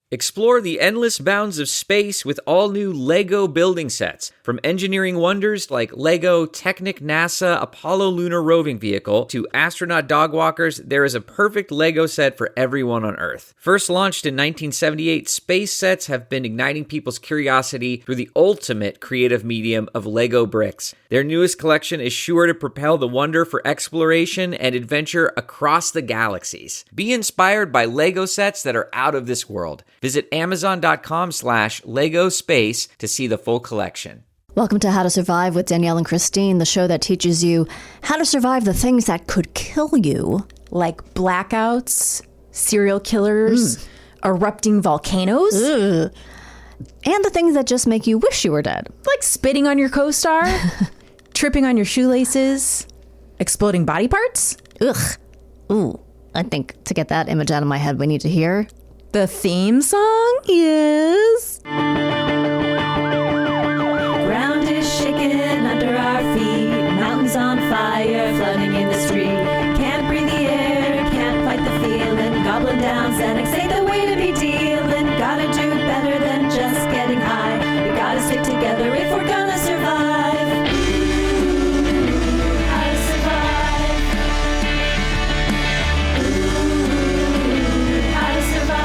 Explore the endless bounds of space with all new LEGO building sets. From engineering wonders like LEGO Technic NASA Apollo Lunar Roving Vehicle to astronaut dog walkers, there is a perfect LEGO set for everyone on Earth. First launched in 1978, space sets have been igniting people's curiosity through the ultimate creative medium of LEGO bricks. Their newest collection is sure to propel the wonder for exploration and adventure across the galaxies. Be inspired by LEGO sets that are out of this world. Visit Amazon.com/LEGO Space to see the full collection. Welcome to How to Survive with Danielle and Christine, the show that teaches you how to survive the things that could kill you. Like blackouts, serial killers, erupting volcanoes. Ugh. And the things that just make you wish you were dead. Like spitting on your co-star, tripping on your shoelaces, exploding body parts. Ugh. Ooh, I think to get that image out of my head, we need to hear... The theme song is... Ground is shaking under our feet, mountains on fire, flooding in the street. Can't breathe the air, can't fight the feeling. Goblin down, Xanax ain't the way to be dealing. Gotta do better than just getting high. We gotta stick together if we're gonna survive. How to survive. How to survive.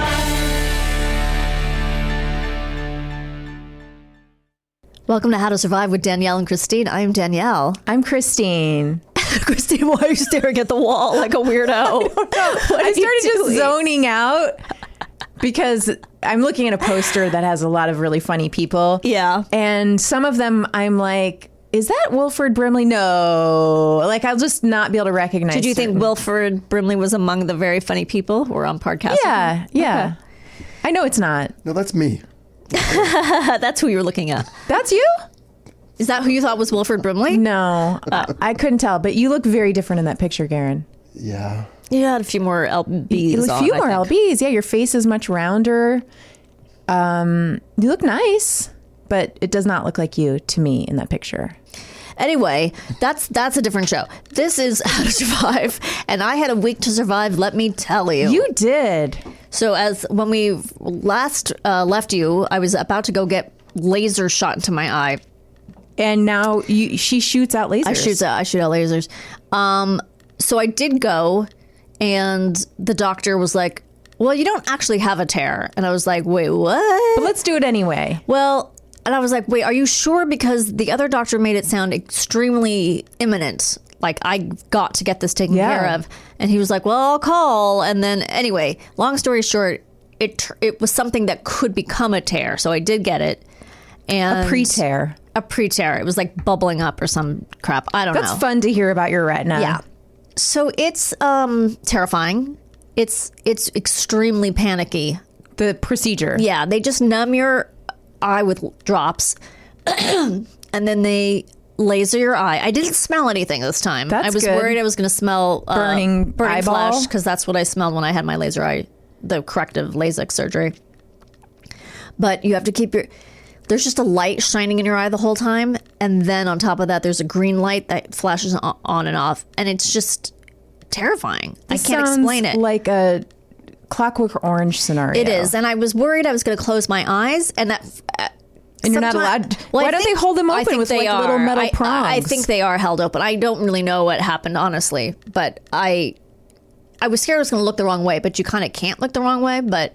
Welcome to How to Survive with Danielle and Christine. I'm Danielle. I'm Christine. Christine, why are you staring at the wall like a weirdo? I started just zoning out because I'm looking at a poster that has a lot of really funny people. Yeah. And some of them I'm like, is that Wilford Brimley? No. Like, I'll just not be able to recognize. Did you think Wilford Brimley was among the very funny people who were on podcast? Yeah. Yeah. Okay. I know it's not. No, that's me. That's who you're looking at. That's you? Is that who you thought was Wilford Brimley? No. I couldn't tell, but you look very different in that picture, Garen. Yeah. You had a few more LBs A few more LBs. Yeah, your face is much rounder. You look nice, but it does not look like you to me in that picture. Anyway, that's a different show. This is How to Survive, and I had a week to survive, let me tell you. You did. So when we last left you, I was about to go get laser shot into my eye. And now she shoots out lasers. I shoot out lasers. So I did go, and the doctor was like, well, you don't actually have a tear. And I was like, wait, what? But let's do it anyway. Well, and I was like, wait, are you sure? Because the other doctor made it sound extremely imminent. Like, I got to get this taken care of. And he was like, well, I'll call. And then, anyway, long story short, it was something that could become a tear. So I did get it. And a pre-tear. It was like bubbling up or some crap. I don't know. That's fun to hear about your retina. Yeah. So it's terrifying. It's extremely panicky. The procedure. Yeah. They just numb your eye with drops. And then they laser your eye. I didn't smell anything this time. That's I was good. worried I was going to smell burning eyeball flesh, because that's what I smelled when I had my laser eye, the corrective LASIK surgery. But you have to keep there's just a light shining in your eye the whole time, and then on top of that there's a green light that flashes on and off, and it's just terrifying. I can't explain it. Like a Clockwork Orange scenario. It is, and I was worried I was going to close my eyes, and that. And you're not allowed. Why don't they hold them open with like little metal prongs? I think they are held open. I don't really know what happened, honestly, but I was scared I was going to look the wrong way, but you kind of can't look the wrong way. But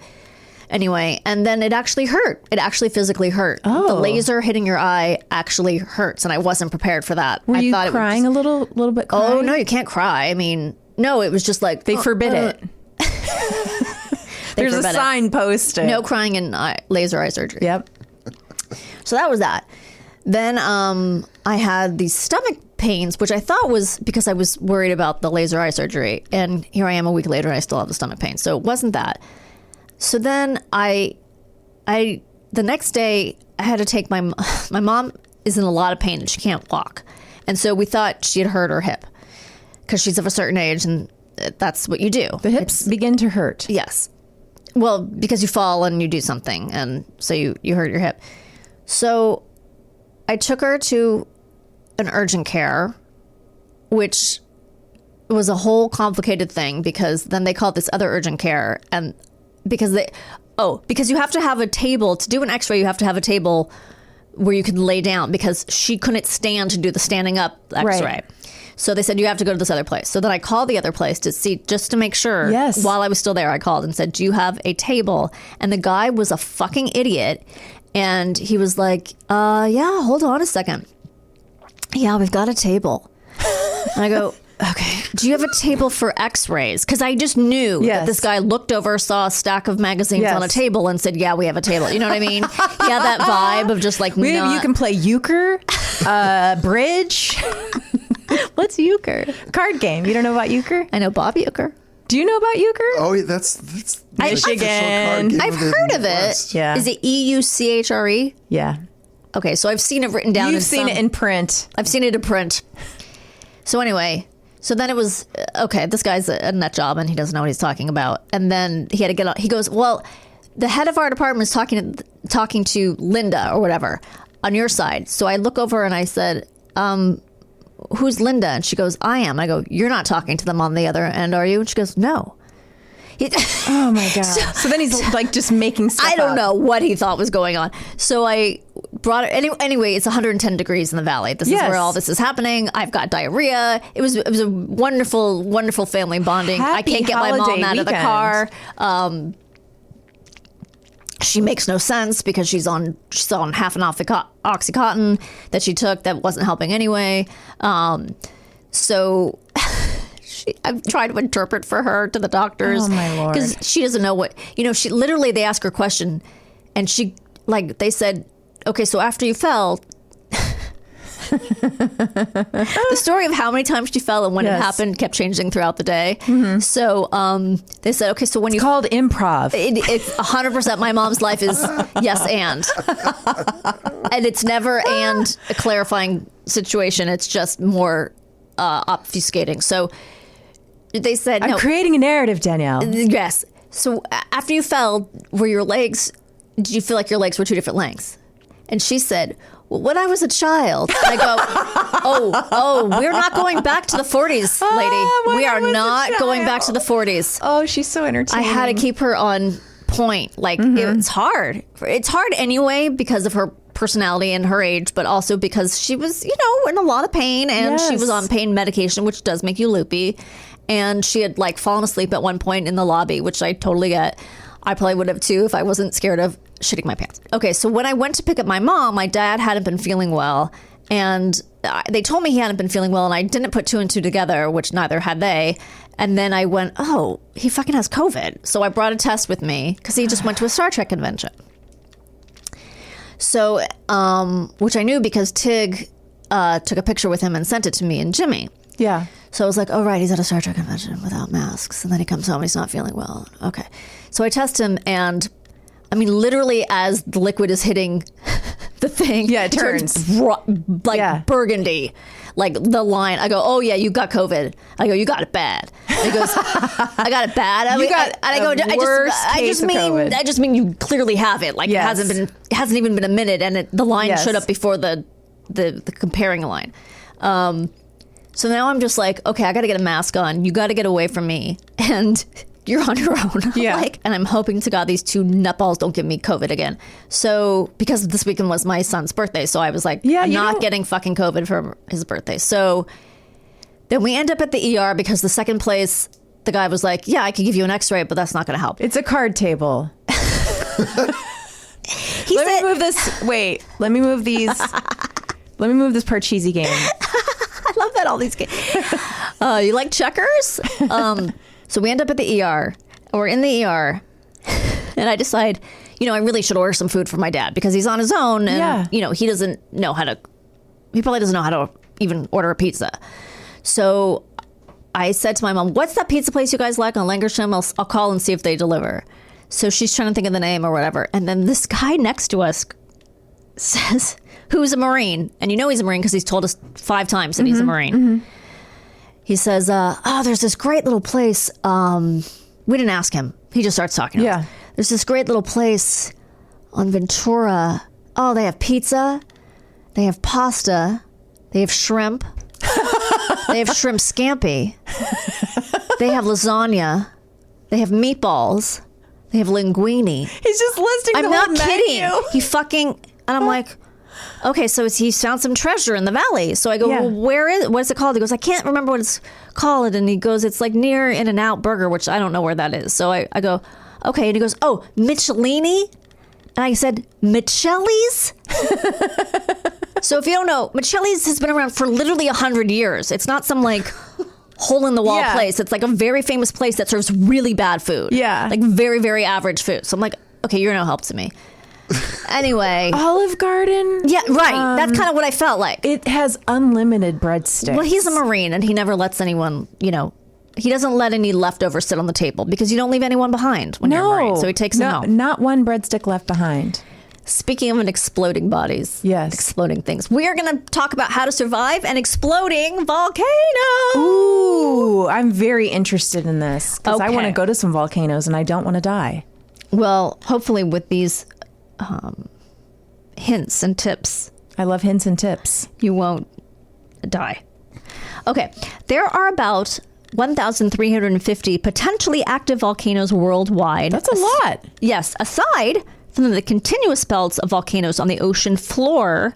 anyway, and then it actually hurt. It actually physically hurt. Oh. The laser hitting your eye actually hurts, and I wasn't prepared for that. Were you thought crying a little bit? Crying? Oh no, you can't cry. I mean, no, it was just like they forbid it. There's a sign posted. No crying in laser eye surgery. Yep. So that was that. Then I had these stomach pains, which I thought was because I was worried about the laser eye surgery. And here I am a week later and I still have the stomach pain. So it wasn't that. So then the next day I had to take my mom is in a lot of pain and she can't walk. And so we thought she had hurt her hip because she's of a certain age and that's what you do. The hips begin to hurt. Yes. Well, because you fall and you do something and so you hurt your hip. So I took her to an urgent care, which was a whole complicated thing because then they called this other urgent care and because Oh, because you have to have a table to do an x-ray. You have to have a table where you can lay down because she couldn't stand to do the standing up x-ray. Right. So they said, you have to go to this other place. So then I called the other place to see, just to make sure. Yes. While I was still there, I called and said, do you have a table? And the guy was a fucking idiot. And he was like, yeah, hold on a second. Yeah, we've got a table. And I go, okay, do you have a table for x-rays? Because I just knew that this guy looked over, saw a stack of magazines on a table and said, yeah, we have a table. You know what I mean? Yeah, that vibe of just like, You can play euchre, bridge. What's euchre? Card game. You don't know about euchre? I know Bob Euchre. Do you know about euchre? Oh, yeah, that's Michigan. I've heard of it. Yeah. Is it EUCHRE? Yeah. Okay, so I've seen it written down. You've seen it in print. I've seen it in print. So anyway, so then it was, okay, this guy's a nut job and he doesn't know what he's talking about. And then he had to get on. He goes, well, the head of our department is talking to Linda or whatever on your side. So I look over and I said, who's Linda? And she goes, I am. I go, you're not talking to them on the other end, are you? And she goes, no. Oh my God. So then he's like just making stuff I don't up. know what he thought was going on. So I brought it. Anyway, it's 110 degrees in the valley. This is where all this is happening. I've got diarrhea. It was a wonderful, wonderful family bonding. I can't get my mom out of the car. She makes no sense because she's on half an Oxycontin that she took that wasn't helping anyway. So I've tried to interpret for her to the doctors. Oh my Lord. Because she doesn't know what, she literally, they ask her a question and she, like, they said, okay, so after you fell, the story of how many times she fell and when it happened kept changing throughout the day. Mm-hmm. So they said, okay, so when it's called improv. It's 100%. My mom's life is yes and it's never and a clarifying situation. It's just more obfuscating. So they said, I'm creating a narrative, Danielle. Yes. So after you fell, were your legs? Did you feel like your legs were two different lengths? And she said, well, when I was a child, I go, we're not going back to the 40s, lady. We are not going back to the 40s. Oh, she's so entertaining. I had to keep her on point. Like, it's hard. It's hard anyway because of her personality and her age, but also because she was, in a lot of pain and she was on pain medication, which does make you loopy. And she had like fallen asleep at one point in the lobby, which I totally get. I probably would have too if I wasn't scared of shitting my pants. Okay, so when I went to pick up my mom, my dad hadn't been feeling well. And they told me he hadn't been feeling well, and I didn't put two and two together, which neither had they. And then I went, oh, he fucking has COVID. So I brought a test with me because he just went to a Star Trek convention. So, which I knew because Tig took a picture with him and sent it to me and Jimmy. Yeah. So I was like, oh, right, he's at a Star Trek convention without masks. And then he comes home and he's not feeling well. Okay. So I test him and, I mean, literally as the liquid is hitting the thing. Yeah, it turns. Burgundy. Like the line. I go, oh, yeah, you got COVID. I go, you got it bad. And he goes, I got it bad. I just mean you clearly have it. Like it hasn't even been a minute and the line showed up before the comparing line. So now I'm just like, okay, I got to get a mask on. You got to get away from me. And you're on your own. Yeah. And I'm hoping to God these two nutballs don't give me COVID again. So, because this weekend was my son's birthday. So I was like, I'm not getting fucking COVID for his birthday. So then we end up at the ER because the second place, the guy was like, yeah, I could give you an x-ray, but that's not going to help. It's a card table. Let me move this. Wait, let me move these. Let me move this Parcheesi game. I love that all these games. You like checkers? So we end up at the ER. We're in the ER. And I decide, I really should order some food for my dad because he's on his own. And, he doesn't know he probably doesn't know how to even order a pizza. So I said to my mom, what's that pizza place you guys like on Langersham? I'll call and see if they deliver. So she's trying to think of the name or whatever. And then this guy next to us says, who's a Marine? And he's a Marine because he's told us 5 times that he's a Marine. Mm-hmm. He says, there's this great little place. We didn't ask him. He just starts talking to us. There's this great little place on Ventura. Oh, they have pizza. They have pasta. They have shrimp. They have shrimp scampi. They have lasagna. They have meatballs. They have linguine. He's just listing I'm the not whole kidding. menu. He fucking, and I'm like, okay, so he's found some treasure in the valley. So I go, Yeah. well, what's it called? He goes, I can't remember what it's called. And he goes, it's like near In-N-Out Burger, which I don't know where that is. So I go, okay. And he goes, oh, Michelini? And I said, Michelli's? So if you don't know, Michelli's has been around for literally 100 years. It's not some like hole-in-the-wall Yeah. place. It's like a very famous place that serves really bad food. Yeah. Like very, very average food. So I'm like, okay, you're no help to me. Anyway. Olive Garden. Yeah, right. That's kind of what I felt like. It has unlimited breadsticks. Well, he's a Marine and he never lets anyone, he doesn't let any leftovers sit on the table because you don't leave anyone behind when you're a Marine. So he takes them home. Not one breadstick left behind. Speaking of exploding bodies, Yes. exploding things, we are going to talk about how to survive an exploding volcano. Ooh, I'm very interested in this because I Okay. want to go to some volcanoes and I don't want to die. Well, hopefully with these hints and tips, I love hints and tips. you won't die. Okay, there are about 1,350 potentially active volcanoes worldwide. That's a lot. Yes, aside from the continuous belts of volcanoes on the ocean floor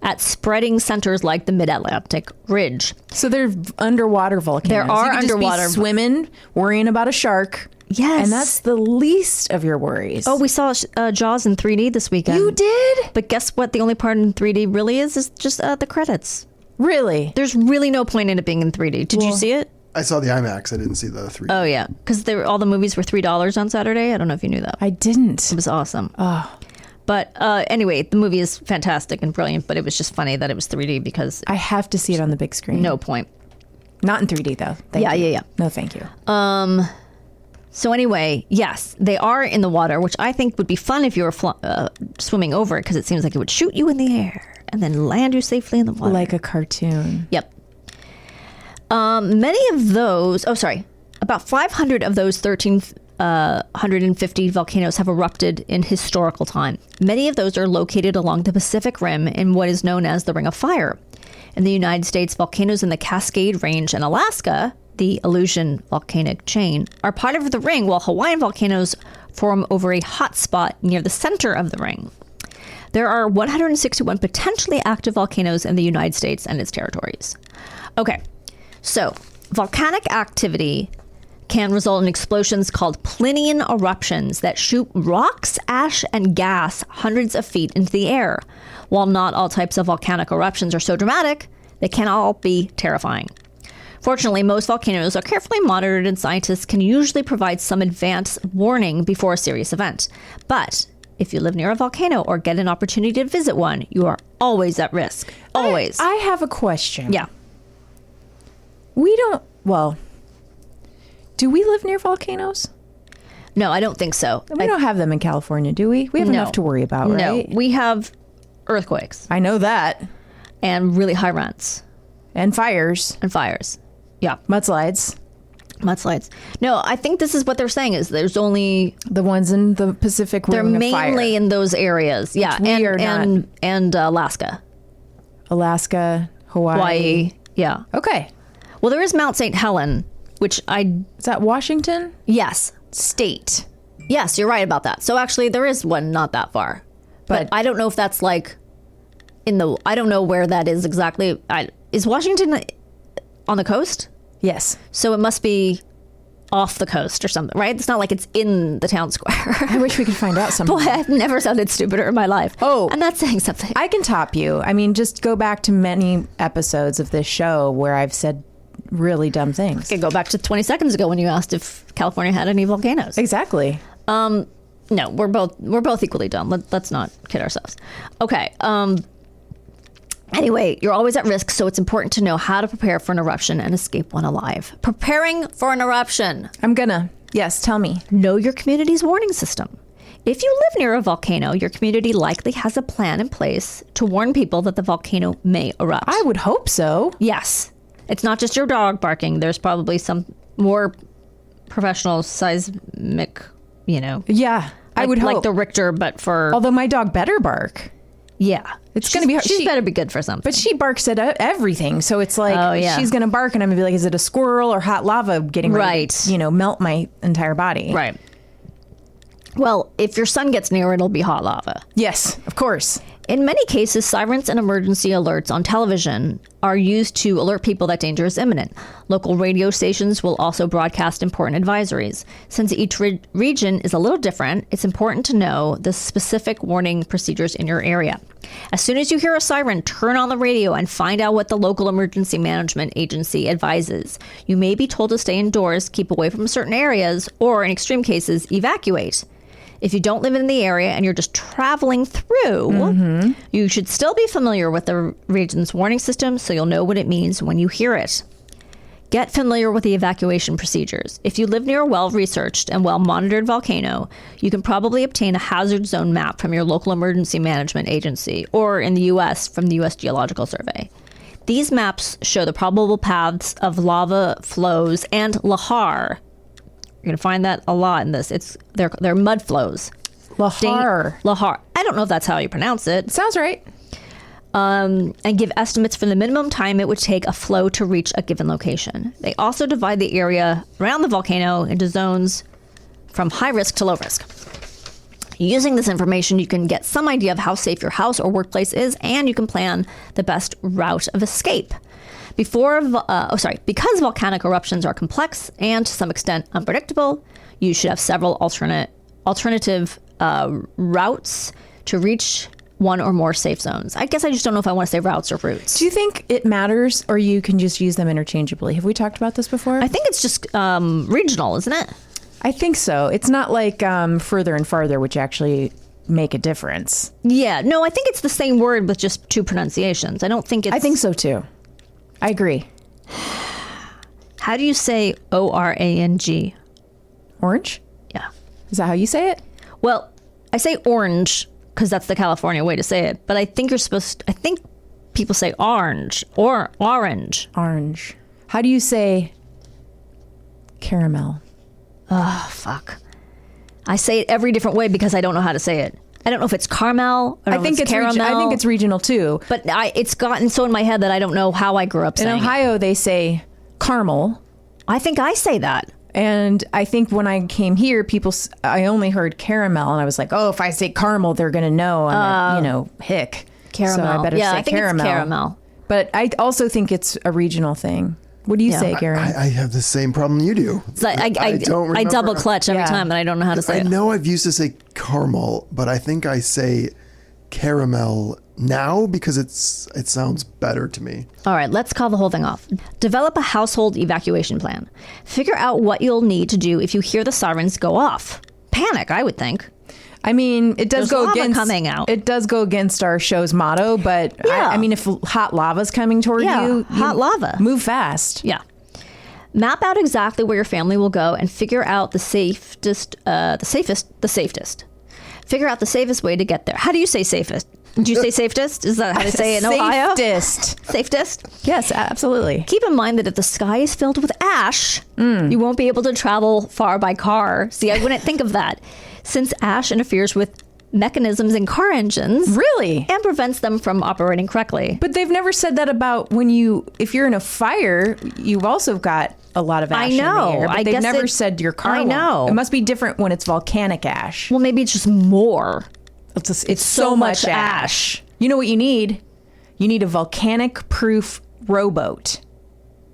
at spreading centers like the Mid-Atlantic Ridge. So they're underwater volcanoes. There are You could just underwater be swimming, worrying about a shark. Yes. And that's the least of your worries. Oh, we saw Jaws in 3D this weekend. You did? But guess what? The only part in 3D really is just the credits. Really? There's really no point in it being in 3D. Did you see it? I saw the IMAX. I didn't see the 3D. Oh, yeah. Because all the movies were $3 on Saturday. I don't know if you knew that. I didn't. It was awesome. But anyway, the movie is fantastic and brilliant, but it was just funny that it was 3D because I have to see it on the big screen. no point. Not in 3D, though. Thank you. Yeah. No, thank you. So anyway, yes, they are in the water, which I think would be fun if you were swimming over it because it seems like it would shoot you in the air and then land you safely in the water. Like a cartoon. Yep. Many of those, about 500 of those 1,350 volcanoes have erupted in historical time. Many of those are located along the Pacific Rim in what is known as the Ring of Fire. In the United States, volcanoes in the Cascade Range and Alaska, the Aleutian volcanic chain, are part of the ring, while Hawaiian volcanoes form over a hot spot near the center of the ring. There are 161 potentially active volcanoes in the United States and its territories. Okay. So, volcanic activity can result in explosions called Plinian eruptions that shoot rocks, ash, and gas hundreds of feet into the air. While not all types of volcanic eruptions are so dramatic, they can all be terrifying. Fortunately, most volcanoes are carefully monitored and scientists can usually provide some advance warning before a serious event. But if you live near a volcano or get an opportunity to visit one, you are always at risk. Always. I have a question. Yeah. Do we live near volcanoes? No, I don't think so. We don't have them in California, do we? We have enough to worry about, right? No, we have earthquakes I know that. and really high rents And fires. and fires. Yeah, Mudslides. mudslides. No, I think this is what they're saying is there's only The ones in the Pacific they're Ring of mainly Fire. in those areas. Yeah, we are not. and Alaska, Alaska, Hawaii. Hawaii. Yeah. Okay. Well, there is Mount St. Helen, which Is that Washington? yes, State. yes, you're right about that. So actually, there is one not that far, but But- I don't know if that's like I don't know where that is exactly. Is Washington on the coast? Yes. So it must be off the coast or something, right? It's not like it's in the town square. I wish we could find out somehow. Boy, I've never sounded stupider in my life. Oh. I'm not saying something. I can top you. I mean, just go back to many episodes of this show where I've said really dumb things. could go back to 20 seconds ago when you asked if California had any volcanoes. Exactly. No, we're both equally dumb. Let's not kid ourselves. Okay. Anyway, you're always at risk, so it's important to know how to prepare for an eruption and escape one alive. Preparing for an eruption. Yes, tell me. Know your community's warning system. If you live near a volcano, your community likely has a plan in place to warn people that the volcano may erupt. I would hope so. Yes. It's not just your dog barking. There's probably some more professional seismic, Yeah, I would hope. like the Richter, but for Although my dog better bark. yeah, It's gonna be hard. She She- better be good for something. But she barks at everything. So it's like Oh, yeah. she's going to bark and I'm going to be like, is it a squirrel or hot lava getting ready Right. to, melt my entire body? right. Well, if your sun gets near, it'll be hot lava. Yes, of course. In many cases, sirens and emergency alerts on television are used to alert people that danger is imminent. Local radio stations will also broadcast important advisories. Since each region is a little different, it's important to know the specific warning procedures in your area. As soon as you hear a siren, turn on the radio and find out what the local emergency management agency advises. You may be told to stay indoors, keep away from certain areas, or in extreme cases, evacuate. If you don't live in the area and you're just traveling through, you should still be familiar with the region's warning system so you'll know what it means when you hear it. Get familiar with the evacuation procedures. If you live near a well-researched and well-monitored volcano, you can probably obtain a hazard zone map from your local emergency management agency, or in the U.S., from the U.S. Geological Survey. These maps show the probable paths of lava flows and lahar. You're going to find that a lot in this. They're mud flows. Lahar. Lahar. I don't know if that's how you pronounce it. Sounds right. And give estimates for the minimum time it would take a flow to reach a given location. They also divide the area around the volcano into zones from high risk to low risk. Using this information, you can get some idea of how safe your house or workplace is, and you can plan the best route of escape. Because volcanic eruptions are complex and to some extent unpredictable, you should have several alternative routes to reach one or more safe zones. I guess I just don't know if I want to say routes or routes. Do you think it matters, or you can just use them interchangeably? Have we talked about this before? I think it's just regional, isn't it? I think so. It's not like further and farther, which actually make a difference. Yeah. No, I think it's the same word with just two pronunciations. I don't think it's... I think so, too. I agree. How do you say O-R-A-N-G? Orange? Yeah. Is that how you say it? Well, I say orange because that's the California way to say it. But I think I think people say orange or orange. Orange. How do you say caramel? Oh, fuck. I say it every different way because I don't know how to say it. I don't know if it's caramel. I think it's caramel. I think it's regional too. But it's gotten so in my head that I don't know how I grew up saying it. In Ohio, they say caramel. I think I say that. And I think when I came here, I only heard caramel, and I was like, oh, if I say caramel, they're going to know I'm hick. Caramel. So I better say I think caramel. It's caramel. But I also think it's a regional thing. What do you say, Gary? I have the same problem you do. So I don't remember. I double clutch every time, and I don't know how to say it. I know I've used to say caramel, but I think I say caramel now because it sounds better to me. All right, let's call the whole thing off. Develop a household evacuation plan. Figure out what you'll need to do if you hear the sirens go off. Panic, I would think. I mean, it does go against coming out. It does go against our show's motto, but yeah. I mean, if hot lava's coming toward you, hot lava, move fast. Yeah. Map out exactly where your family will go and figure out the safest. Figure out the safest way to get there. How do you say safest? Did you say safest? Is that how to say it in Ohio? Safest. Yes, absolutely. Keep in mind that if the sky is filled with ash, you won't be able to travel far by car. See, I wouldn't think of that, since ash interferes with mechanisms in car engines. Really? And prevents them from operating correctly. But they've never said that about if you're in a fire, you've also got a lot of ash in the air. But they've never said your car won't. know. It must be different when it's volcanic ash. Well, maybe it's just more. It's so much ash. You know what you need? You need a volcanic-proof rowboat.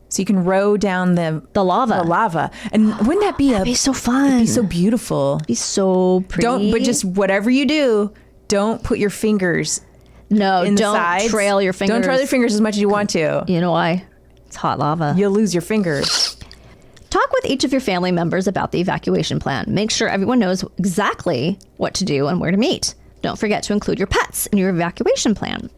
So you can row down the lava. And wouldn't that be That'd be so fun. It'd be so beautiful. It'd be so pretty. But just whatever you do, don't put your fingers in the sides. Trail your fingers. Don't trail your fingers as much as you want to. You know why? It's hot lava. You'll lose your fingers. Talk with each of your family members about the evacuation plan. Make sure everyone knows exactly what to do and where to meet. Don't forget to include your pets in your evacuation plan.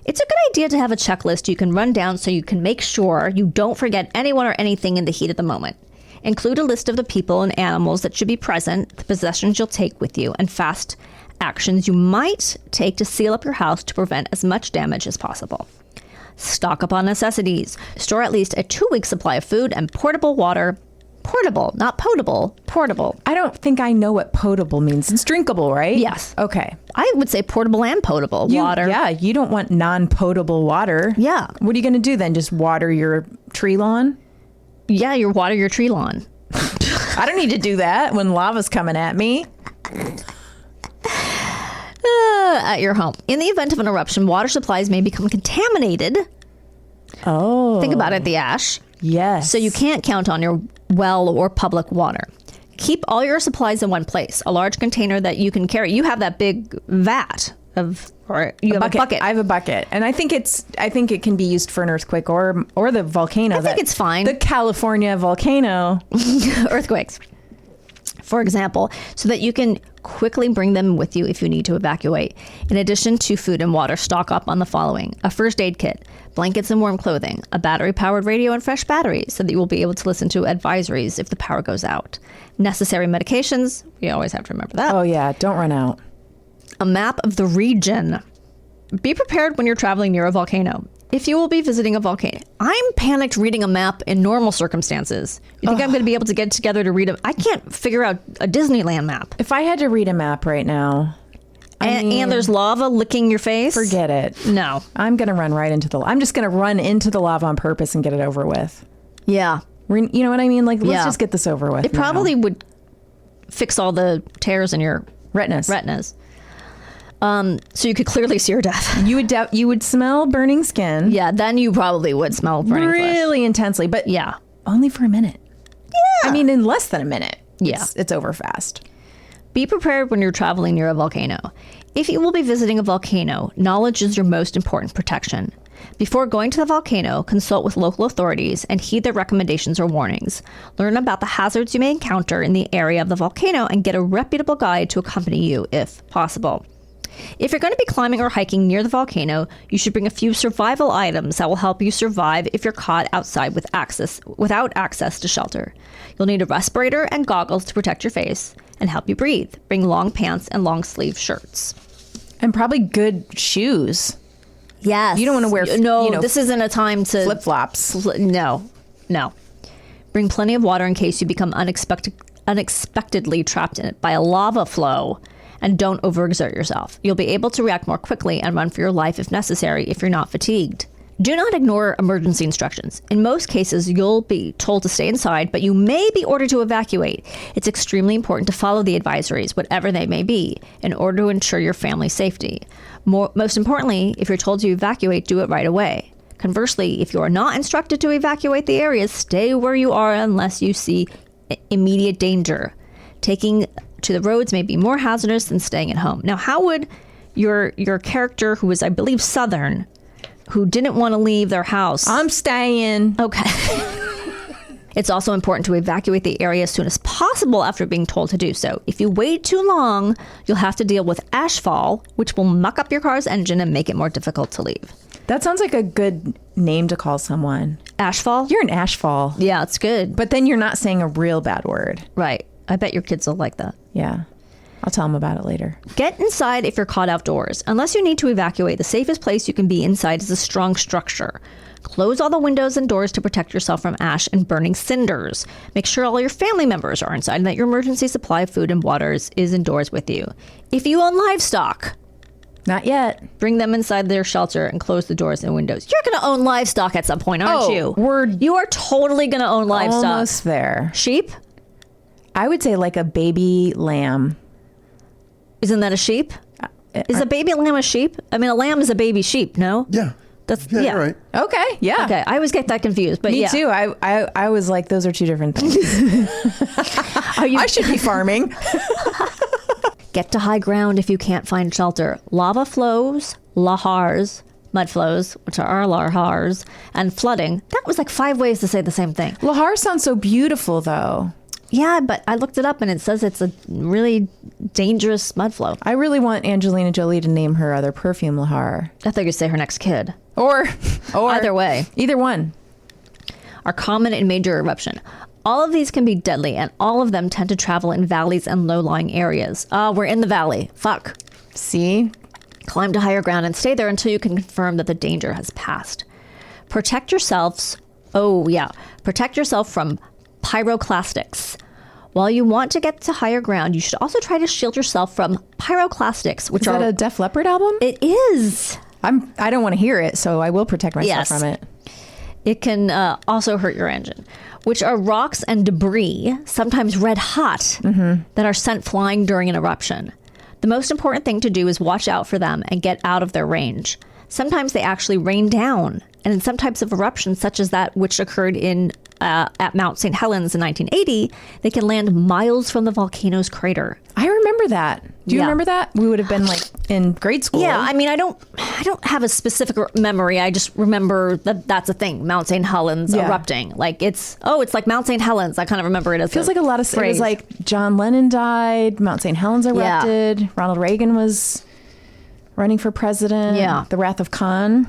It's a good idea to have a checklist you can run down so you can make sure you don't forget anyone or anything in the heat of the moment. Include a list of the people and animals that should be present, the possessions you'll take with you, and fast actions you might take to seal up your house to prevent as much damage as possible. Stock up on necessities. Store at least a 2-week supply of food and portable water. Portable, not potable. Portable. I don't think I know what potable means. It's drinkable, right? Yes. Okay. I would say portable and potable water. Yeah, you don't want non-potable water. Yeah. What are you going to do then? Just water your tree lawn? Yeah, you water your tree lawn. I don't need to do that when lava's coming at me. At your home. In the event of an eruption, water supplies may become contaminated. Oh. Think about it, the ash. Yes. So you can't count on your well or public water. Keep all your supplies in one place, a large container that you can carry. You have that big vat of, or you have a bucket. I have a bucket, and I think it can be used for an earthquake or the volcano. I think it's fine. The California volcano. Earthquakes, for example, so that you can quickly bring them with you if you need to evacuate. In addition to food and water, stock up on the following: a first aid kit, blankets and warm clothing, a battery-powered radio and fresh batteries so that you will be able to listen to advisories if the power goes out. Necessary medications, we always have to remember that. Oh yeah, don't run out. A map of the region. Be prepared when you're traveling near a volcano. If you will be visiting a volcano, I'm panicked reading a map in normal circumstances. You think I'm going to be able to get together to read I can't figure out a Disneyland map. If I had to read a map right now, And there's lava licking your face? forget it. No. I'm going to run right into I'm just going to run into the lava on purpose and get it over with. Yeah. You know what I mean? Like, let's Yeah. just get this over with. It probably would fix all the tears in your retinas. So you could clearly see your death. You would smell burning skin. Yeah, then you probably would smell burning flesh. Really intensely, but Yeah. only for a minute. Yeah. I mean, in less than a minute. Yeah. It's over fast. Be prepared when you're traveling near a volcano. If you will be visiting a volcano, knowledge is your most important protection. Before going to the volcano, consult with local authorities and heed their recommendations or warnings. Learn about the hazards you may encounter in the area of the volcano and get a reputable guide to accompany you if possible. If you're going to be climbing or hiking near the volcano, you should bring a few survival items that will help you survive if you're caught outside without access to shelter. You'll need a respirator and goggles to protect your face and help you breathe. Bring long pants and long sleeve shirts. And probably good shoes. Yes. You don't want to wear this isn't a time to flip-flops. No. Bring plenty of water in case you become unexpectedly trapped in it by a lava flow. And don't overexert yourself. You'll be able to react more quickly and run for your life if necessary if you're not fatigued. Do not ignore emergency instructions. In most cases, you'll be told to stay inside, but you may be ordered to evacuate. It's extremely important to follow the advisories, whatever they may be, in order to ensure your family's safety. Most importantly, if you're told to evacuate, do it right away. Conversely, if you are not instructed to evacuate the area, stay where you are unless you see immediate danger. Taking to the roads may be more hazardous than staying at home. Now, how would your character, who was, I believe, Southern, who didn't want to leave their house... I'm staying. Okay. It's also important to evacuate the area as soon as possible after being told to do so. If you wait too long, you'll have to deal with ashfall, which will muck up your car's engine and make it more difficult to leave. That sounds like a good name to call someone. Ashfall? You're an ashfall. Yeah, it's good. But then you're not saying a real bad word. Right. I bet your kids will like that. Yeah. I'll tell them about it later. Get inside if you're caught outdoors. Unless you need to evacuate, the safest place you can be inside is a strong structure. Close all the windows and doors to protect yourself from ash and burning cinders. Make sure all your family members are inside and that your emergency supply of food and water is indoors with you. If you own livestock, not yet. Bring them inside their shelter and close the doors and windows. You're going to own livestock at some point, aren't you? You are totally going to own livestock. Almost there. Sheep? I would say like a baby lamb. Isn't that a sheep? Is a baby lamb a sheep? I mean, a lamb is a baby sheep, no? Yeah. Yeah. You're right. Okay, yeah. Okay, I always get that confused, but Me yeah. too. I was like, those are two different things. I should be farming. Get to high ground if you can't find shelter. Lava flows, lahars, mud flows, which are lahars, and flooding. That was like 5 ways to say the same thing. Lahar sounds so beautiful, though. Yeah, but I looked it up and it says it's a really dangerous mud flow. I really want Angelina Jolie to name her other perfume Lahar. I thought you'd say her next kid. Or either way. Either one. Are common in major eruption. All of these can be deadly, and all of them tend to travel in valleys and low-lying areas. We're in the valley. Fuck. See? Climb to higher ground and stay there until you can confirm that the danger has passed. Protect yourself from pyroclastics. While you want to get to higher ground, you should also try to shield yourself from pyroclastics, which Is that a Def Leppard album? It is. I don't want to hear it, so I will protect myself from it. It can also hurt your engine. which are rocks and debris, sometimes red hot, that are sent flying during an eruption. The most important thing to do is watch out for them and get out of their range. Sometimes they actually rain down, and in some types of eruptions, such as that which occurred at Mount St. Helens in 1980, they can land miles from the volcano's crater. I remember that. Do you Yeah. remember that? We would have been like in grade school. Yeah, I mean, I don't have a specific memory. I just remember that that's a thing. Mount St. Helens erupting. Like it's like Mount St. Helens. I kind of remember it as Feels like a lot of phrase. it was like John Lennon died, Mount St. Helens erupted, Ronald Reagan was running for president. Yeah. The Wrath of Khan.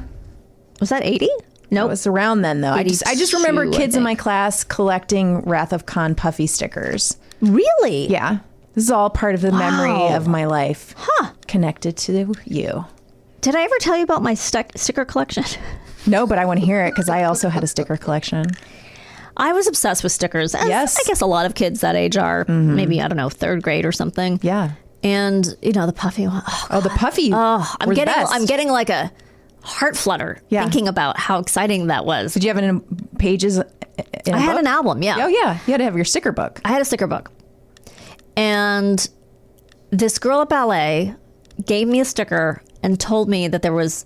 Was that 80? No, It was around then though. I just remember 82, I kids in think. my class collecting Wrath of Khan puffy stickers. Really? Yeah. This is all part of the memory Wow. of my life. Connected to you. Did I ever tell you about my sticker collection? No, but I want to hear it because I also had a sticker collection. I was obsessed with stickers. As Yes. I guess a lot of kids that age are. Maybe, I don't know, third grade or something. Yeah. And the puffy one. Oh, the puffy. I'm were the getting best. I'm getting like a heart flutter Yeah. thinking about how exciting that was. Did you have it in pages? In a I had book? an album, yeah. Oh yeah, you had to have your sticker book. I had a sticker book. And this girl at ballet gave me a sticker and told me that there was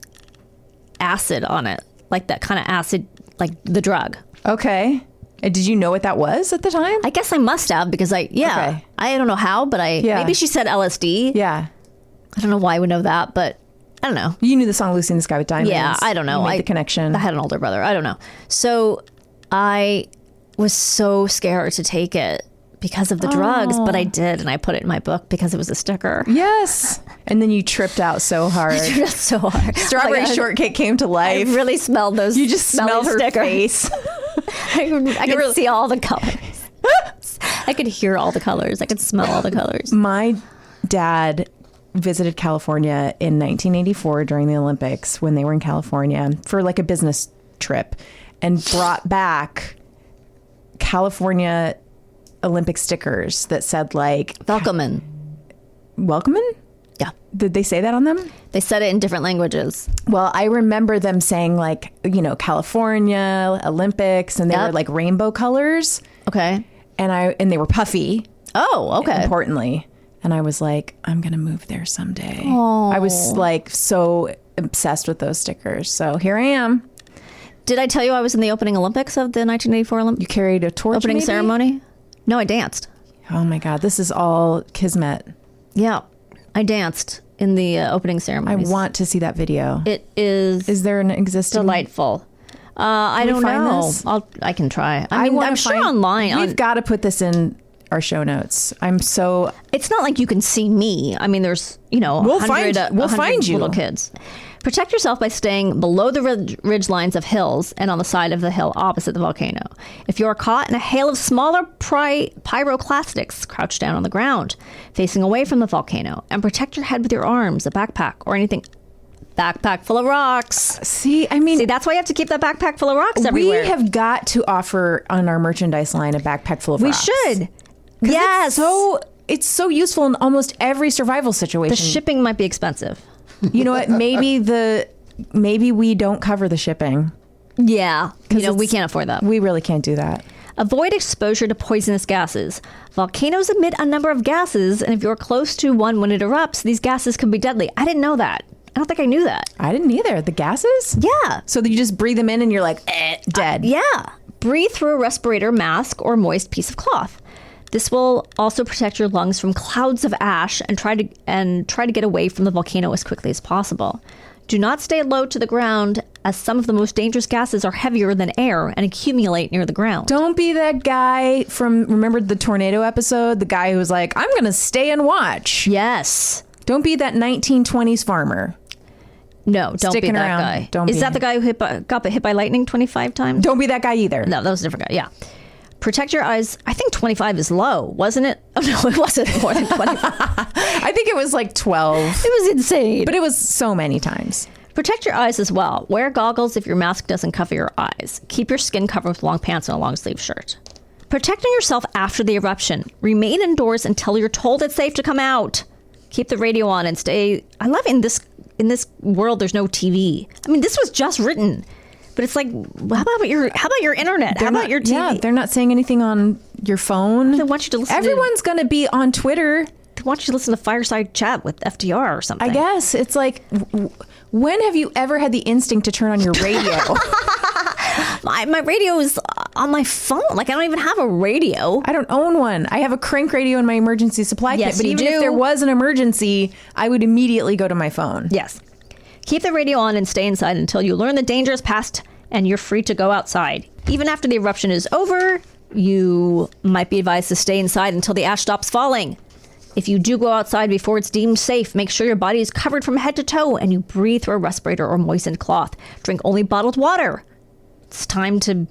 acid on it, like that kind of acid, like the drug. Okay. And did you know what that was at the time? I guess I must have because I Okay. don't know how, but maybe she said LSD. Yeah. I don't know why I would know that, but I don't know. You knew the song "Lucy in the Sky with Diamonds." Yeah, I don't know. You made the connection. I had an older brother. I don't know. So I was so scared to take it because of the drugs, but I did, and I put it in my book because it was a sticker. Yes. And then you tripped out so hard. That's so hard. Strawberry Like, shortcake came to I life. really smelled those. You just smelled her stickers. face. I could see all the colors. I could hear all the colors. I could smell all the colors. My dad visited California in 1984 during the Olympics when they were in California for like a business trip and brought back California Olympic stickers that said like Velkomen. "Welcomin'." Yeah. Did they say that on them? They said it in different languages. Well, I remember them saying like, California Olympics, and they were like rainbow colors, Okay. and they were puffy, Oh, okay. importantly. And I was like, I'm going to move there someday. I was like so obsessed with those stickers. So here I am. Did I tell you I was in the opening Olympics of the 1984 You carried a torch opening maybe? ceremony? No, I danced. Oh my God, this is all kismet. Yeah. I danced in the opening I ceremony. want to see that video. It is Is there an existing? delightful. I we don't find know. this? I can try. I wanna I'm sure find- online. We've got to put this in our show notes. It's not like you can see me. I mean, there's, We'll find 100 find you. little kids. Protect yourself by staying below the ridge lines of hills and on the side of the hill opposite the volcano. If you are caught in a hail of smaller pyroclastics, crouch down on the ground, facing away from the volcano, and protect your head with your arms, a backpack, or anything. Backpack full of rocks. See, I mean, See, that's why you have to keep that backpack full of rocks everywhere. we have got to offer on our merchandise line a backpack full of We rocks. should. Yes. It's so useful in almost every survival The situation. shipping might be expensive. You know what? Maybe we don't cover the shipping. Yeah. We it's- can't afford that. We really can't do that. Avoid exposure to poisonous gases. Volcanoes emit a number of gases, and if you're close to one when it erupts, these gases can be deadly. I didn't know that. I don't think I knew that. I didn't either. The gases? Yeah. So that you just breathe them in and you're like, dead. Yeah. Breathe through a respirator, mask, or moist piece of cloth. This will also protect your lungs from clouds of ash and try to get away from the volcano as quickly as possible. Do not stay low to the ground, as some of the most dangerous gases are heavier than air and accumulate near the ground. Don't be that guy from, remember the tornado episode? The guy who was like, I'm going to stay and watch. Yes. Don't be that 1920s farmer. No, don't Sticking be that around. guy. Don't Is be that him. the guy who got hit by lightning 25 times? Don't be that guy either. No, that was a different guy. Yeah. Protect your eyes. I think 25 is low, wasn't it? Oh, no, it wasn't more than 25. I think it was like 12, It was insane. but it was so many times. Protect your eyes as well. Wear goggles if your mask doesn't cover your eyes. Keep your skin covered with long pants and a long sleeve shirt. Protecting yourself after the eruption. Remain indoors until you're told it's safe to come out. Keep the radio on and stay. I love in this world there's no TV. I mean, this was just written But it's like, how about your internet? How about your TV? Yeah, they're not saying anything on your phone. They want you to listen. Everyone's going to be on Twitter. They want you to listen to Fireside Chat with FDR or something. I guess it's like, when have you ever had the instinct to turn on your radio? My radio is on my phone. Like, I don't even have a radio. I don't own one. I have a crank radio in my emergency supply Yes, kit. But you even do. if there was an emergency, I would immediately go to my phone. Yes. Keep the radio on and stay inside until you learn the danger is past and you're free to go outside. Even after the eruption is over, you might be advised to stay inside until the ash stops falling. If you do go outside before it's deemed safe, make sure your body is covered from head to toe and you breathe through a respirator or moistened cloth. Drink only bottled water. It's time to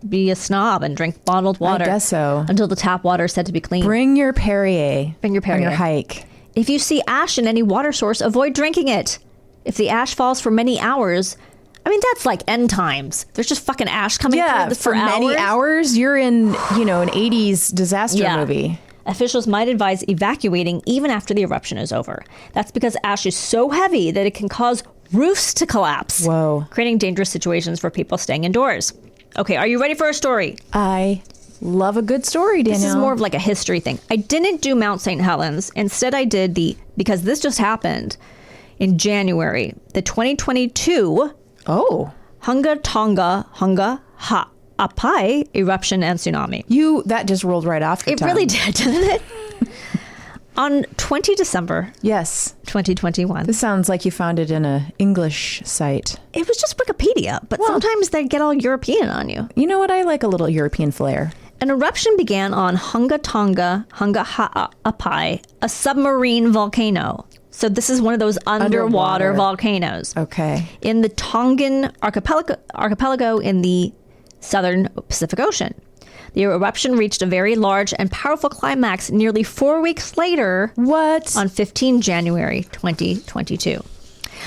be a snob and drink bottled water. I guess so. Until the tap water is said to be clean. Bring your Perrier. Bring your Perrier. On your hike. If you see ash in any water source, avoid drinking it. If the ash falls for many hours, I mean, that's like end times. There's just fucking ash coming through for many hours. You're in, an 80s disaster movie. Officials might advise evacuating even after the eruption is over. That's because ash is so heavy that it can cause roofs to collapse. Whoa. Creating dangerous situations for people staying indoors. Okay, are you ready for a story? I love a good story, Danielle. This is more of like a history thing. I didn't do Mount St. Helens. Instead, I did because this just happened in January, the 2022 Hunga Tonga Hunga Ha'apai eruption and tsunami. That just rolled right off your It tongue. really did, didn't it? On 20 December Yes. 2021. This sounds like you found it in a English site. It was just Wikipedia, but sometimes they get all European on you. You know what? I like a little European flair. An eruption began on Hunga Tonga Hunga Ha'apai, a submarine volcano. So this is one of those underwater volcanoes. Okay. In the Tongan archipelago in the southern Pacific Ocean. The eruption reached a very large and powerful climax nearly 4 weeks later. What? On 15 January 2022.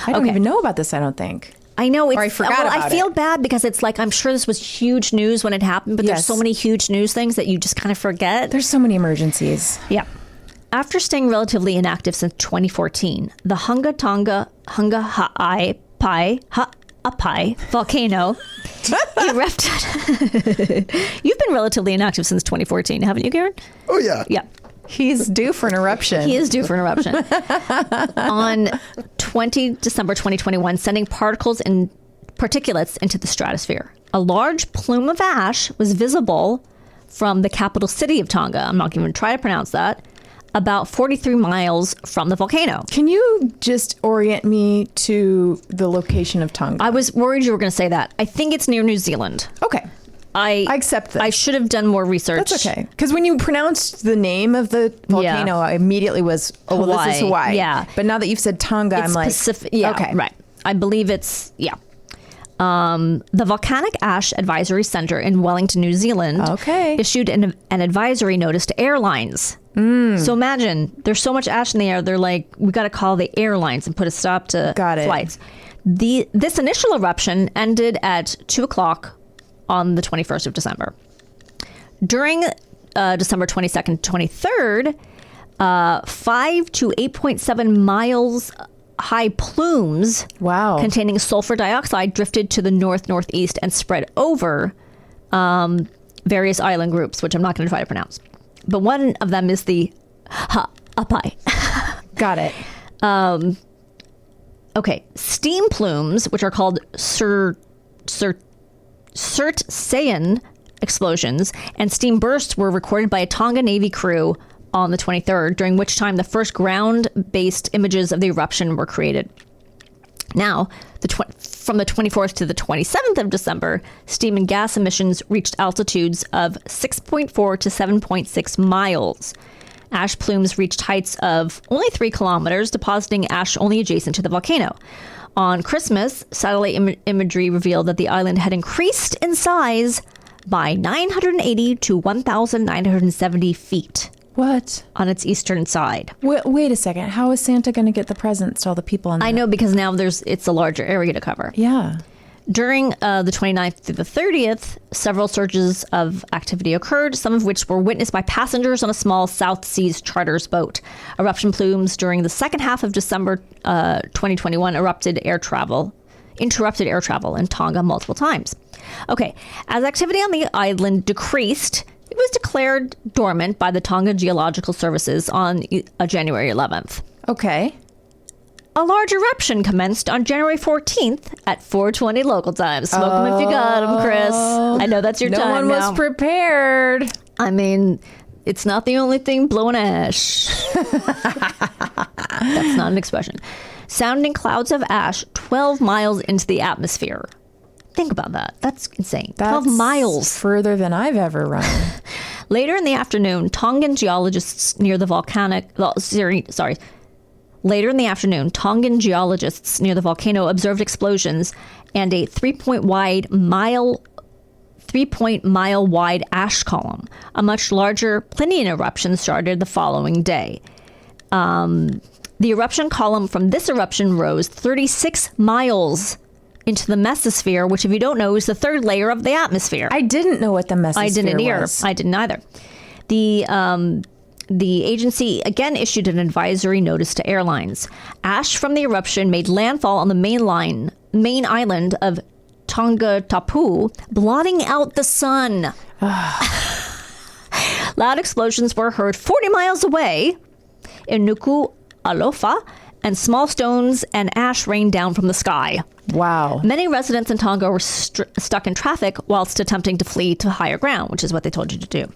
I don't even know about this, I don't think. I know. I forgot about I feel it. bad because it's like, I'm sure this was huge news when it happened, but there's Yes. so many huge news things that you just kind of forget. There's so many emergencies. Yeah. After staying relatively inactive since 2014, the Hunga Tonga Hunga Ha'apai volcano erupted. You've been relatively inactive since 2014, haven't you, Karen? Oh, yeah. Yeah. He's due for an eruption. He is due for an eruption. On 20 December 2021, sending particulates into the stratosphere. A large plume of ash was visible from the capital city of Tonga. I'm not going to try to pronounce that. About 43 miles from the volcano. Can you just orient me to the location of Tonga? I was worried you were going to say that. I think it's near New Zealand. Okay. I accept this. I should have done more research. That's okay. Because when you pronounced the name of the volcano, I immediately was, well, this is Hawaii. Yeah. But now that you've said Tonga, It's I'm like, Pacific. Yeah, okay. right. I believe it's, the Volcanic Ash Advisory Center in Wellington, New Zealand issued an advisory notice to airlines. So imagine, there's so much ash in the air, they're like, we got to call the airlines and put a stop to flights. This initial eruption ended at 2 o'clock on the 21st of December. During December 22nd, 23rd, 5 to 8.7 miles high plumes containing sulfur dioxide drifted to the northeast and spread over various island groups, which I'm not going to try to pronounce. But one of them is the Ha'apai. Got it. Okay. Steam plumes, which are called Surtsayan explosions, and steam bursts were recorded by a Tonga Navy crew on the 23rd, during which time the first ground-based images of the eruption were created. Now, from the 24th to the 27th of December, steam and gas emissions reached altitudes of 6.4 to 7.6 miles. Ash plumes reached heights of only 3 kilometers, depositing ash only adjacent to the volcano. On Christmas, satellite imagery revealed that the island had increased in size by 980 to 1,970 feet. What? On its eastern side. Wait a second. How is Santa going to get the presents to all the people on I know, because now it's a larger area to cover. Yeah. During the 29th through the 30th, several surges of activity occurred, some of which were witnessed by passengers on a small South Seas charters boat. Eruption plumes during the second half of December 2021 erupted air travel interrupted air travel in Tonga multiple times. Okay, as activity on the island decreased, it was declared dormant by the Tonga Geological Services on January 11th. Okay. A large eruption commenced on January 14th at 4:20 local time. Smoke them if you got them, Chris. I know that's your No time one was now. prepared. I mean, it's not the only thing blowing ash. That's not an expression. Sounding clouds of ash 12 miles into the atmosphere. Think about that. That's insane. 12 miles. Further than I've ever run. Later in the afternoon, Tongan geologists near the Later in the afternoon, Tongan geologists near the volcano observed explosions and a 3-point mile wide ash column. A much larger Plinian eruption started the following day. The eruption column from this eruption rose 36 miles into the mesosphere, which, if you don't know, is the third layer of the atmosphere. I didn't know what the mesosphere I didn't either. was. I didn't either. The agency again issued an advisory notice to airlines. Ash from the eruption made landfall on the main island of Tonga Tapu, blotting out the sun. Loud explosions were heard 40 miles away in Nuku Alofa, and small stones and ash rained down from the sky. Wow. Many residents in Tonga were stuck in traffic whilst attempting to flee to higher ground, which is what they told you to do.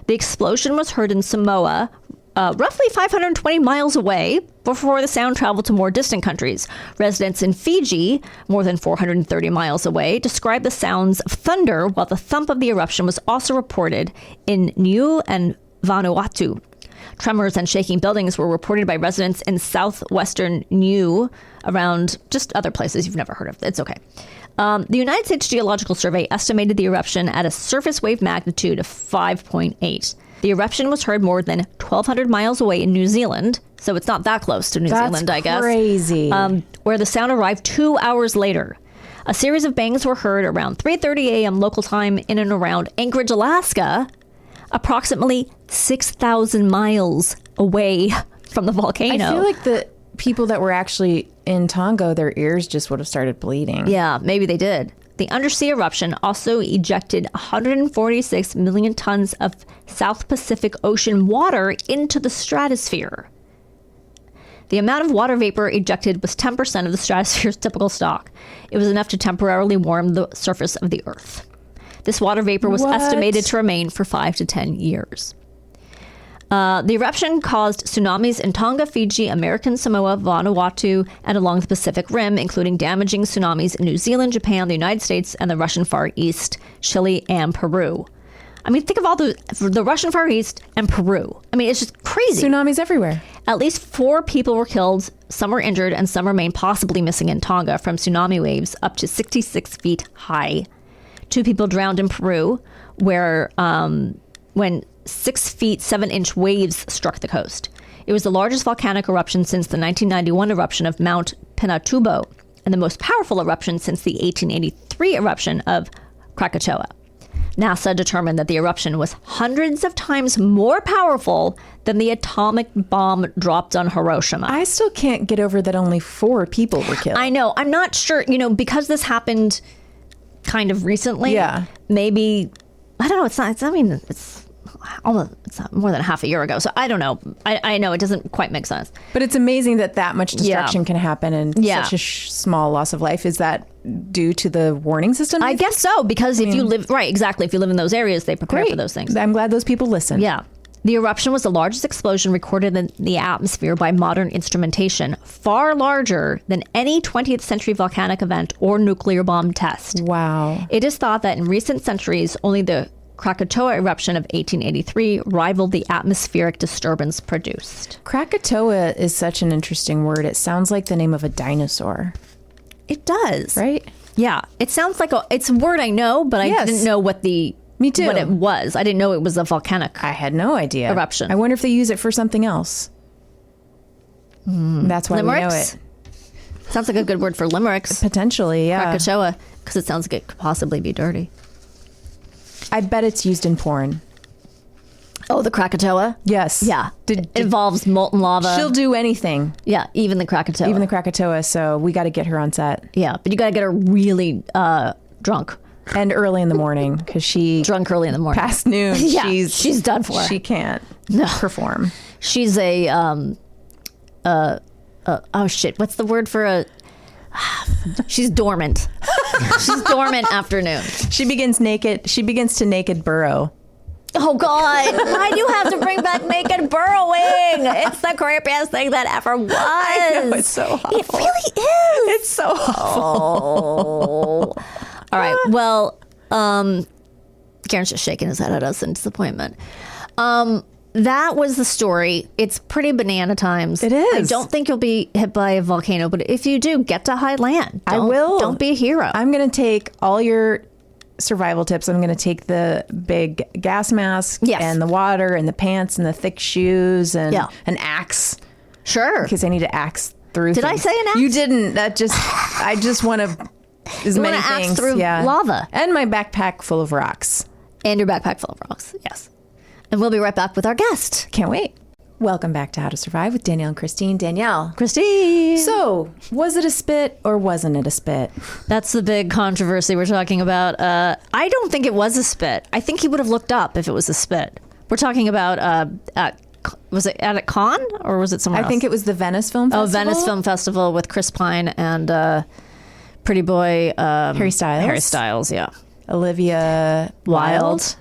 The explosion was heard in Samoa, roughly 520 miles away, before the sound traveled to more distant countries. Residents in Fiji, more than 430 miles away, described the sounds of thunder, while the thump of the eruption was also reported in Niue and Vanuatu. Tremors and shaking buildings were reported by residents in southwestern Niue, around just other places you've never heard of. It's okay. The United States Geological Survey estimated the eruption at a surface wave magnitude of 5.8. The eruption was heard more than 1,200 miles away in New Zealand, so it's not that close to New Zealand, I guess. Crazy. Where the sound arrived 2 hours later. A series of bangs were heard around 3:30 a.m. local time in and around Anchorage, Alaska, approximately 6,000 miles away from the volcano. I feel like the people that were actually in Tonga, their ears just would have started bleeding. Yeah, maybe they did. The undersea eruption also ejected 146 million tons of South Pacific Ocean water into the stratosphere. The amount of water vapor ejected was 10% of the stratosphere's typical stock. It was enough to temporarily warm the surface of the Earth. This water vapor was estimated to remain for 5 to 10 years. The eruption caused tsunamis in Tonga, Fiji, American Samoa, Vanuatu, and along the Pacific Rim, including damaging tsunamis in New Zealand, Japan, the United States, and the Russian Far East, Chile, and Peru. I mean, think of all the Russian Far East and Peru. I mean, it's just crazy. Tsunamis everywhere. At least 4 people were killed, some were injured, and some remain possibly missing in Tonga from tsunami waves up to 66 feet high. 2 people drowned in Peru, where when 6 feet 7-inch waves struck the coast. It was the largest volcanic eruption since the 1991 eruption of Mount Pinatubo, and the most powerful eruption since the 1883 eruption of Krakatoa. NASA determined that the eruption was hundreds of times more powerful than the atomic bomb dropped on Hiroshima. I still can't get over that only 4 people were killed. I know. I'm not sure, because this happened kind of recently. Yeah. Maybe, I don't know. It's not more than half a year ago. So I don't know. I know it doesn't quite make sense. But it's amazing that much destruction can happen in such a small loss of life. Is that due to the warning system? I guess so, because if you live, right, exactly. If you live in those areas, they prepare for those things. I'm glad those people listen. Yeah. The eruption was the largest explosion recorded in the atmosphere by modern instrumentation, far larger than any 20th century volcanic event or nuclear bomb test. Wow. It is thought that in recent centuries, only the Krakatoa eruption of 1883 rivaled the atmospheric disturbance produced. Krakatoa is such an interesting word. It sounds like the name of a dinosaur. It does. Right? Yeah. It sounds like it's a word I know, but I didn't know what Me too. what it was. I didn't know it was a volcanic I had no idea. eruption. I wonder if they use it for something else. That's why Limericks? we know it. Sounds like a good word for limericks. Potentially, yeah. Krakatoa, because it sounds like it could possibly be dirty. I bet it's used in porn. Oh, the Krakatoa? Yes. Yeah. It involves molten lava. She'll do anything, Yeah, even the Krakatoa. even the Krakatoa. So we got to get her on set. Yeah, but you got to get her really drunk. And early in the morning, because she Drunk early in the morning. past noon. Yeah, she's done for. She can't perform. She's a oh shit, what's the word for a she's dormant. She's dormant afternoon. She begins naked. She begins to naked burrow. Oh God, why do you have to bring back naked burrowing? It's the creepiest thing that ever was. I know, it's so awful. It really is. It's so awful. Oh. All right. Well, Karen's just shaking his head at us in disappointment. That was the story. It's pretty banana times. It is. I don't think you'll be hit by a volcano, but if you do, get to high land. I will. Don't be a hero. I'm going to take all your survival tips. I'm going to take the big gas mask Yes. and the water and the pants and the thick shoes and Yeah. an axe, Sure. because I need to axe through Did I things. say an axe? You didn't. I just want to as You many wanna axe things. through lava. And my backpack full of rocks. And your backpack full of rocks. Yes. And we'll be right back with our guest, Can't wait. Welcome back to How to Survive with Danielle and Christine. Danielle. Christine. So, was it a spit or wasn't it a spit? That's the big controversy we're talking about. I don't think it was a spit. I think he would have looked up if it was a spit. We're talking about, was it at a con or was it somewhere else? I think it was the Venice Film Festival. Oh, Venice Film Festival with Chris Pine and Pretty Boy Harry Styles. Harry Styles, yeah. Olivia Wilde.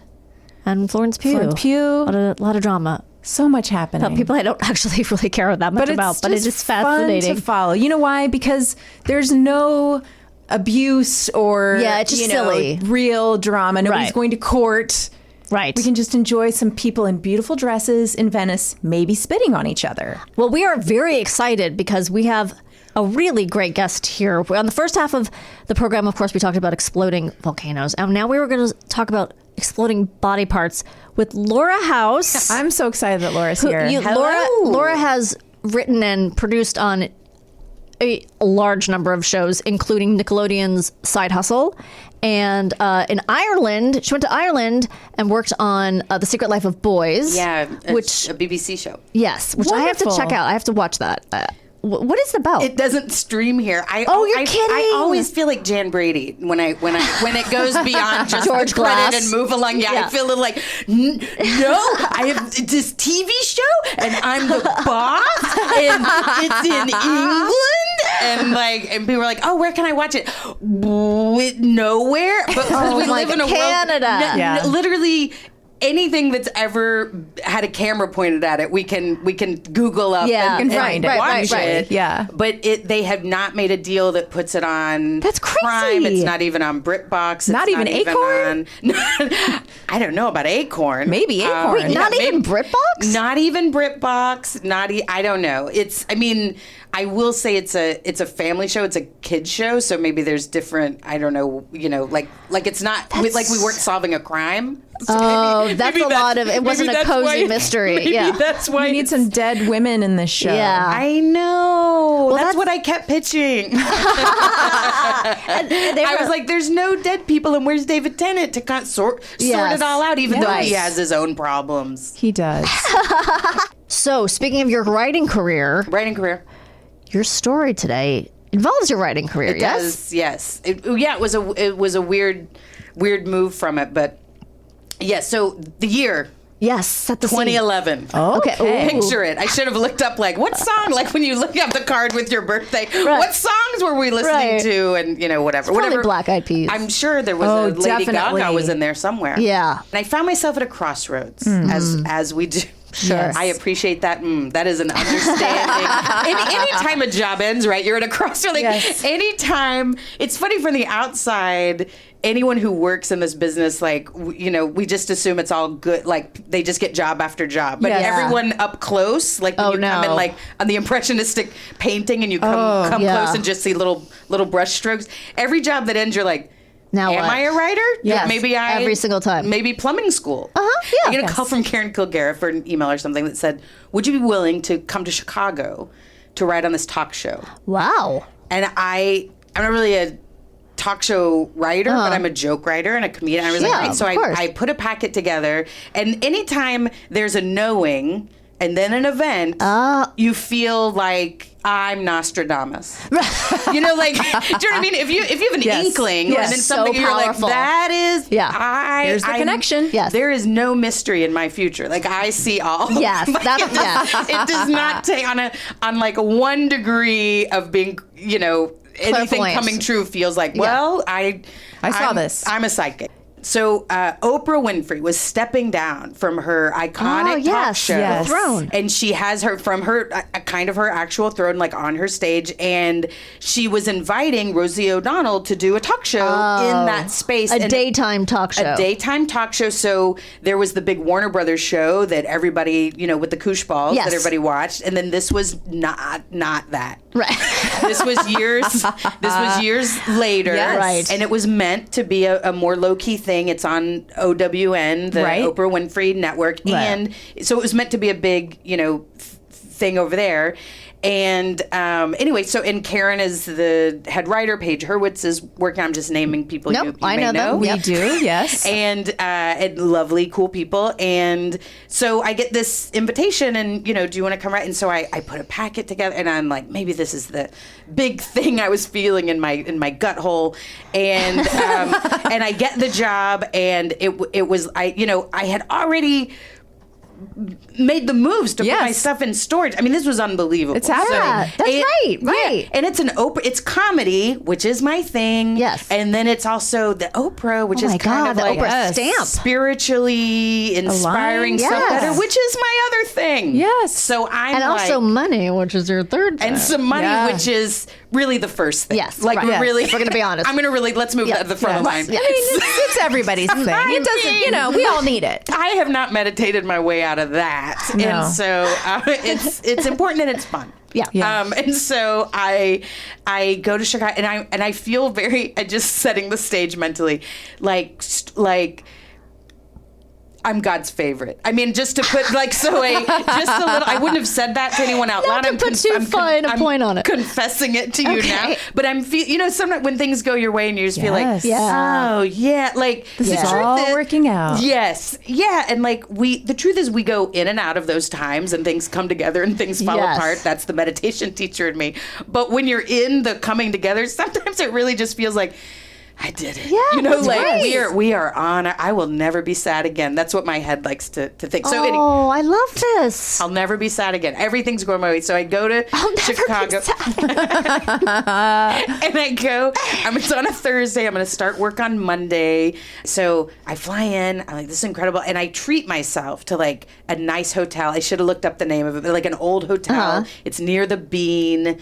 And Florence Pugh. Florence Pugh. A lot of drama. So much happening. About people I don't actually really care that much about, but it's just fascinating. Fun to follow. You know why? Because there's no abuse or Yeah, it's just silly. real drama. Nobody's Right. going to court. Right. We can just enjoy some people in beautiful dresses in Venice, maybe spitting on each other. Well, we are very excited because we have a really great guest here. On the first half of the program, of course, we talked about exploding volcanoes. And now we were going to talk about exploding body parts with Laura House. I'm so excited that Laura's here. Laura has written and produced on a large number of shows, including Nickelodeon's Side Hustle. And in Ireland, she went to Ireland and worked on The Secret Life of Boys. Yeah, which a BBC show. yes, which I have to Wonderful. check out. I have to watch that. What is it about? It doesn't stream here. Oh, you're kidding. I always feel like Jan Brady when it goes beyond just George the credit Glass. and move along. Yeah, Yeah. I feel a little like no. I have this TV show and I'm the boss and it's in England and people are like, oh, where can I watch it? Nowhere, but because we my live in a Canada. world, Yeah. literally. Anything that's ever had a camera pointed at it, we can Google up Yeah, and find it. watch Right. it. Yeah. But they have not made a deal that puts it on That's crazy. Prime. It's not even on BritBox. It's Not even Acorn? I don't know about Acorn. Maybe Acorn. Wait, not even BritBox? Not even BritBox. I don't know. I mean, I will say it's a family show. It's a kids show, so maybe there's different. I don't know. Like it's not like we weren't solving a crime. So that's a lot of. It wasn't a cozy mystery. Maybe Yeah. that's why We need some dead women in this show. Yeah. I know. Well, that's what I kept pitching. They I were- was like, "There's no dead people, and where's David Tennant to sort Yes. it all out?" Even though he Yes. has his own problems. He does. So, speaking of your writing career, Writing career. your story today involves your writing career. It yes. does. Yes. It was a weird move from it, but yes. So the year. Yes. Set the scene. 2011. Okay. Ooh. Picture it. I should have looked up what song, like when you look up the card with your birthday, what songs were we listening Right. to, and whatever. Probably whatever. Black Eyed Peas. I'm sure there was Oh, a Lady definitely. Gaga was in there somewhere. Yeah. And I found myself at a crossroads, as we do. Sure. Yes. I appreciate that. That is an understanding. Anytime a job ends, right, you're at a crossroads. Yes. Anytime. It's funny from the outside, anyone who works in this business, we just assume it's all good. Like, they just get job after job. But Yeah. everyone up close, like when Oh, you come no. in, on the impressionistic painting and you come Yeah. close and just see little brush strokes. Every job that ends, you're like, Now am what? I a writer? Yes, Maybe every single time. Maybe plumbing school. Yeah. I get a Yes. call from Karen Kilgariff for an email or something that said, would you be willing to come to Chicago to write on this talk show? Wow. And I'm not really talk show writer, but I'm a joke writer and a comedian. I was like, right. So I put a packet together, and anytime there's a knowing and then an event, you feel like I'm Nostradamus. You know, like, do you know what I mean? If you have an inkling, and then something you're powerful. like, that is, There's the connection. Yes. There is no mystery in my future. Like, I see all. Yes, It does not take on like 1 degree of being, you know, anything Clairvoyant. coming true feels like, well, I saw this. I'm a psychic. So Oprah Winfrey was stepping down from her iconic talk show, Yes. Throne. and she has her from her kind of her actual throne, like on her stage, and she was inviting Rosie O'Donnell to do a talk show in that space, A and daytime talk show. a daytime talk show. So there was the big Warner Brothers show that everybody, you know, with the koosh balls Yes. that everybody watched, and then this was not that. Right. This was years later, Yes. Right. and it was meant to be a more low key thing. It's on OWN, the Right. Oprah Winfrey Network, and so it was meant to be a big, you know, thing over there. And anyway, and Karen is the head writer. Paige Hurwitz is working. I'm just naming people Nope, you I may know them. We Yep. do, yes. and lovely, cool people. And so I get this invitation, and you know, do you want to come? Right? And so I put a packet together, and I'm like, maybe this is the big thing I was feeling in my gut hole, and and I get the job, and it was I had already made the moves to put my stuff in storage. I mean, this was unbelievable. It's happening. Yeah, that's right. Yeah. And it's it's comedy, which is my thing. Yes. And then it's also the Oprah, which Oh is my kind God, of the like Oprah stamp. spiritually inspiring Aligned. self-better, Yes. which is my other thing. Yes. So I'm And also money, which is your third thing. and some money, Yeah. which is really the first thing. Yes, Like right. we're Yes. really, If we're gonna be honest. I'm going to really, let's move to the front of the line. Yeah. I mean, it's everybody's thing. It doesn't, you know, we all need it. I have not meditated my way out of that, No. and so it's important and it's fun. Yeah. Yeah. And so I go to Chicago, and I feel very just setting the stage mentally, like I'm God's favorite. I mean, just to put just a little. I wouldn't have said that to anyone out loud. to put too fine a point on it. Confessing it to you now, but I'm sometimes when things go your way and you just feel like, Yes. Yeah. oh yeah, like This the is truth all working out. Yes, yeah, and like the truth is we go in and out of those times, and things come together and things fall Yes. apart. That's the meditation teacher in me. But when you're in the coming together, sometimes it really just feels like, I did it. Yeah, you know, that's like right. we are on. I will never be sad again. That's what my head likes to think. So Oh, I love this. I'll never be sad again. Everything's going my way. So I go to Chicago. And I go, it's on a Thursday. I'm going to start work on Monday. So I fly in. I'm like, this is incredible. And I treat myself to like a nice hotel. I should have looked up the name of it, but like an old hotel. It's near the Bean,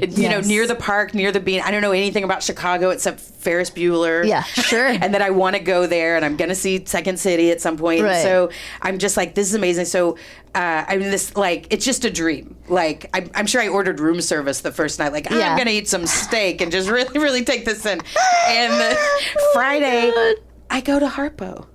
near the park, near the Bean. I don't know anything about Chicago except Ferris Bueller. Yeah, sure. And then I want to go there, and I'm going to see Second City at some point. Right. So I'm just like, this is amazing. So it's just a dream. Like I'm sure I ordered room service the first night. Like Yeah. I'm going to eat some steak and just really, really take this in. And Friday, I go to Harpo.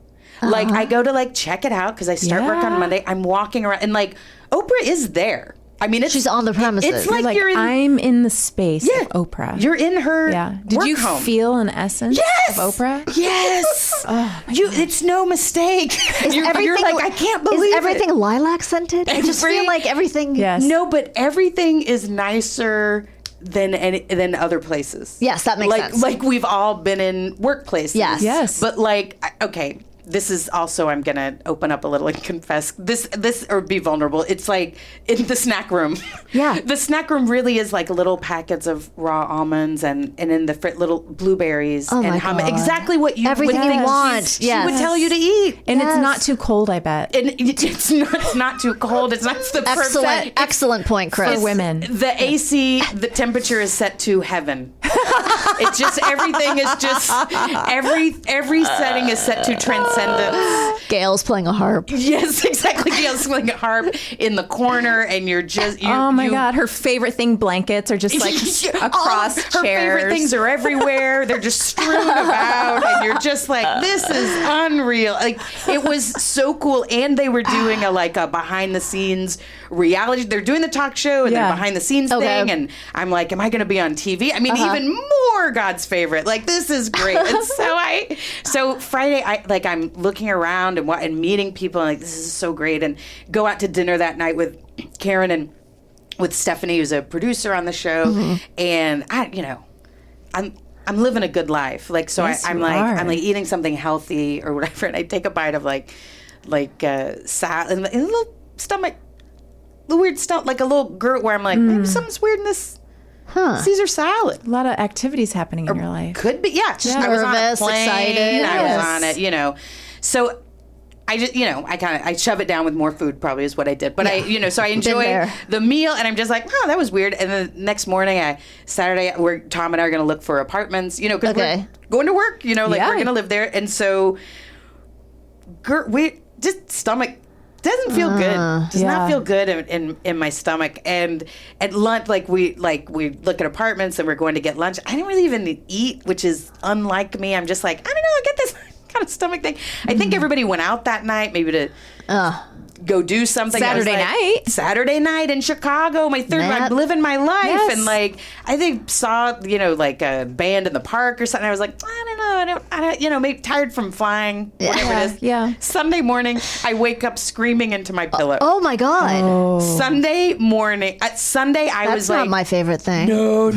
Like I go to like check it out because I start work on Monday. I'm walking around, and like Oprah is there. I mean, She's on the premises. It's like Like, you're in. I'm in the space of Oprah. You're in her. Yeah. Did work you home. feel an essence Yes! of Oprah? Yes. It's no mistake. You're like, I can't believe Is it. everything lilac scented? I just feel like everything. Yes. No, but everything is nicer than other places. Yes, that makes sense. Like we've all been in workplaces. Yes. Yes. But okay, this is also, I'm gonna open up a little and confess this or be vulnerable. It's like in the snack room. Yeah. The snack room really is like little packets of raw almonds and in the little blueberries Oh my and God. exactly what you Everything would you think want. she Yes. would tell you to eat. And Yes. it's not too cold, I bet. And it's not too cold. It's not the perfect. Excellent point, Chris. For women. The AC, the temperature is set to heaven. It's just everything is just every setting is set to transcendence. Gail's playing a harp. Yes, exactly. Gail's playing a harp in the corner, and you're just. Oh my God, her favorite thing, blankets, are just like across her chairs. favorite things are everywhere. They're just strewn about, and you're just like, this is unreal. Like it was so cool, and they were doing a behind the scenes reality. They're doing the talk show and Yeah. they're behind the scenes Okay. thing, and I'm like, am I going to be on TV? I mean, even more never God's favorite. Like, this is great. And so Friday, I'm looking around and meeting people, and like, this is so great. And go out to dinner that night with Karen and with Stephanie, who's a producer on the show. And I'm living a good life. Like, so Yes, I'm you like, are. I'm like eating something healthy or whatever. And I take a bite of salad and a little stomach, the weird stuff, like a little gurt where I'm like, maybe something's weird in this Caesar salad. A lot of activities happening in your life. Could be, yeah. Just I was on a nervous, plane. excited. I was Yes. on it, So I just, I shove it down with more food probably is what I did. But so I enjoy there. the meal, and I'm just like, oh, that was weird. And then the next morning, Saturday, Tom and I are going to look for apartments, because Okay. we're going to work, we're Yeah. going to live there. And so just stomach doesn't feel good. Does Yeah. not feel good in my stomach. And at lunch, we look at apartments and we're going to get lunch. I didn't really even eat, which is unlike me. I'm just like, I don't know, I get this kind of stomach thing. I think everybody went out that night, maybe to go do something. I was Saturday night in Chicago. My third, Man. I'm living my life, Yes. and I think saw a band in the park or something. I was like, I don't know, maybe tired from flying, whatever it is. Yeah. Sunday morning, I wake up screaming into my pillow. Oh my God. Sunday morning, Sunday I That's was not like, my favorite thing. no,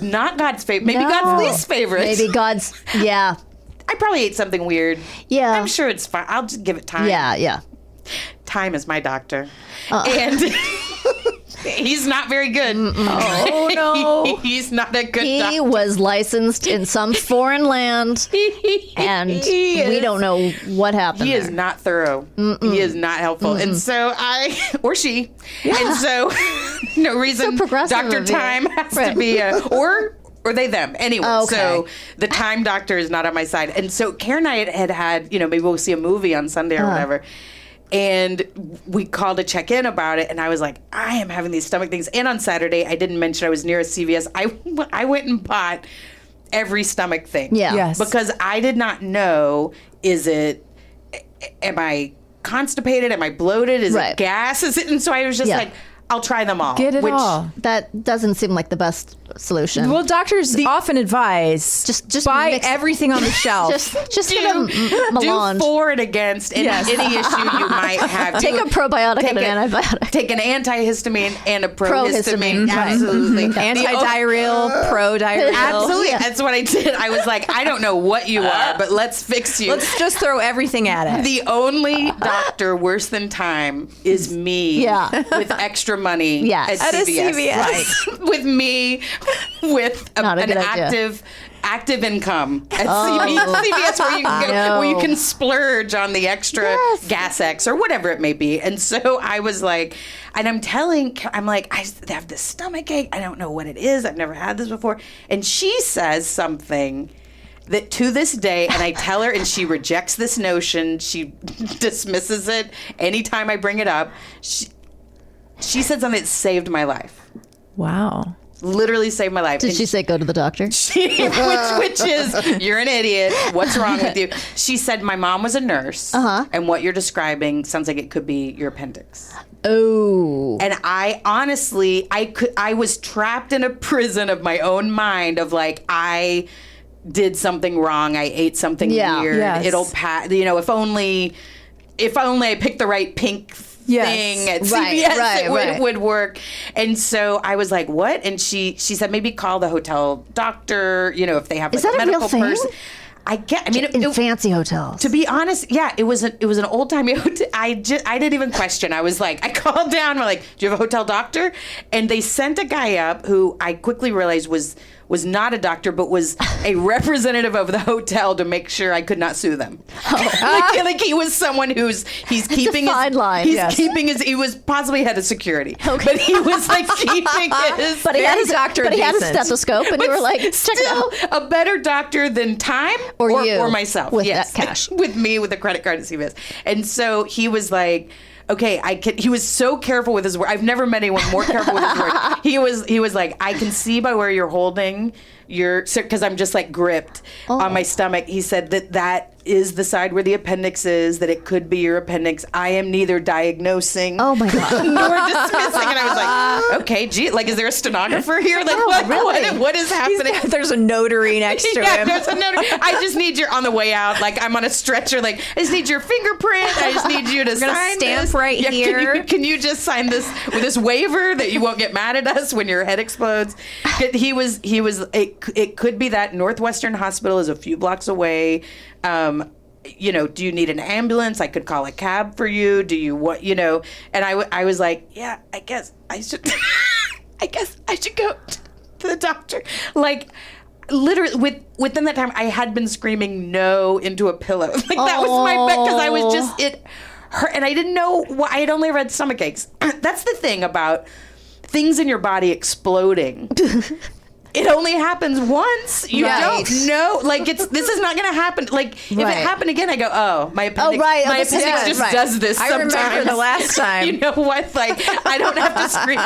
not God's favorite. Maybe No. God's least favorite. Maybe God's, yeah. I probably ate something weird. Yeah. I'm sure it's fine. I'll just give it time. Yeah. Time is my doctor. And he's not very good. Oh, no. He's not a good He doctor. was licensed in some foreign land, and we don't know what happened. He is there. not thorough. He is not helpful. And so or she. And so no reason So progressive Dr. of you. Time has to Right. be or they them. Anyway, Okay. so the time doctor is not on my side. And so Karen and I had maybe we'll see a movie on Sunday or whatever. And we called to check in about it, and I was like, I am having these stomach things. And on Saturday, I didn't mention I was near a CVS. I went and bought every stomach thing. Yeah. Yes. Because I did not know, am I constipated? Am I bloated? Is Right. it gas? Is it? And so I was just Yeah. like, I'll try them all. Get it all. That doesn't seem like the best solution. Well, doctors often advise Just buy mix- everything on the shelf. just get a Do melange. for and against any issue you might have. Take a probiotic and Take an antibiotic. Take an antihistamine and a prohistamine. Prohistamine, right. Absolutely. Anti-diarrheal, pro-diarrheal. Absolutely. Yeah. That's what I did. I was like, I don't know what you are, but let's fix you. Let's just throw everything at it. The only doctor worse than time is me. Yeah. With extra money. Yes. At At a CVS. CVS. Right. With me, with Not a an good idea. active income at CVS where you can go, No. where you can splurge on the extra gas X or whatever it may be. And so I was like, and I'm like, I have this stomach ache. I don't know what it is. I've never had this before. And she says something that to this day, and I tell her, and she rejects this notion. She dismisses it anytime I bring it up. She said something that saved my life. Wow. Literally saved my life. Did And she say go to the doctor? which is, you're an idiot. What's wrong with you? She said, my mom was a nurse, and what you're describing sounds like it could be your appendix. Oh. And I honestly, I was trapped in a prison of my own mind of like, I did something wrong. I ate something Yeah. weird. Yes. It'll pass. If only I picked the right pink thing at CVS, it would work. And so I was like, what? And she said, maybe call the hotel doctor, if they have like Is that a real medical thing? person. In fancy hotels. To be honest, yeah, it was an old timey hotel. I didn't even question. I was like, I called down. We're like, do you have a hotel doctor? And they sent a guy up who I quickly realized was not a doctor, but was a representative of the hotel to make sure I could not sue them. Like he was someone he's keeping a fine line. He's Yes. keeping his. He was possibly head of security, but he was like keeping his. But he had Very doctor But he had a decent. stethoscope, and you were like, check it Still out. a better doctor than time Or you, or myself. with yes. that cash. With me with a credit card at CVS. And so he was like, okay, he was so careful with his word. I've never met anyone more careful with his word. He was like, I can see by where you're holding because I'm just like gripped on my stomach. He said that is the side where the appendix is, that it could be your appendix. I am neither diagnosing Oh my God. nor dismissing. And I was like, okay, gee, like, is there a stenographer here? Like, what is happening? There's a notary next to Yeah, him. there's a notary. I just need your, on the way out, like, I'm on a stretcher, like, I just need your fingerprint. I just need you to gonna sign stamp this. right here. Can you just sign this with this waiver that you won't get mad at us when your head explodes? It could be that Northwestern Hospital is a few blocks away. You know, do you need an ambulance? I could call a cab for you. Do you what? You know, and I was like, yeah, I guess I should. I guess I should go to the doctor. Like, literally, within that time, I had been screaming no into a pillow. Like, that was my bet, because I was just it hurt, and I didn't know why. I had only read stomach aches. That's the thing about things in your body exploding. It only happens once. You don't know. Like, this is not going to happen. Like, if it happened again, I go, oh, my appendix, my appendix just does this sometimes. I remember the last time. You know what? Like, I don't have to scream.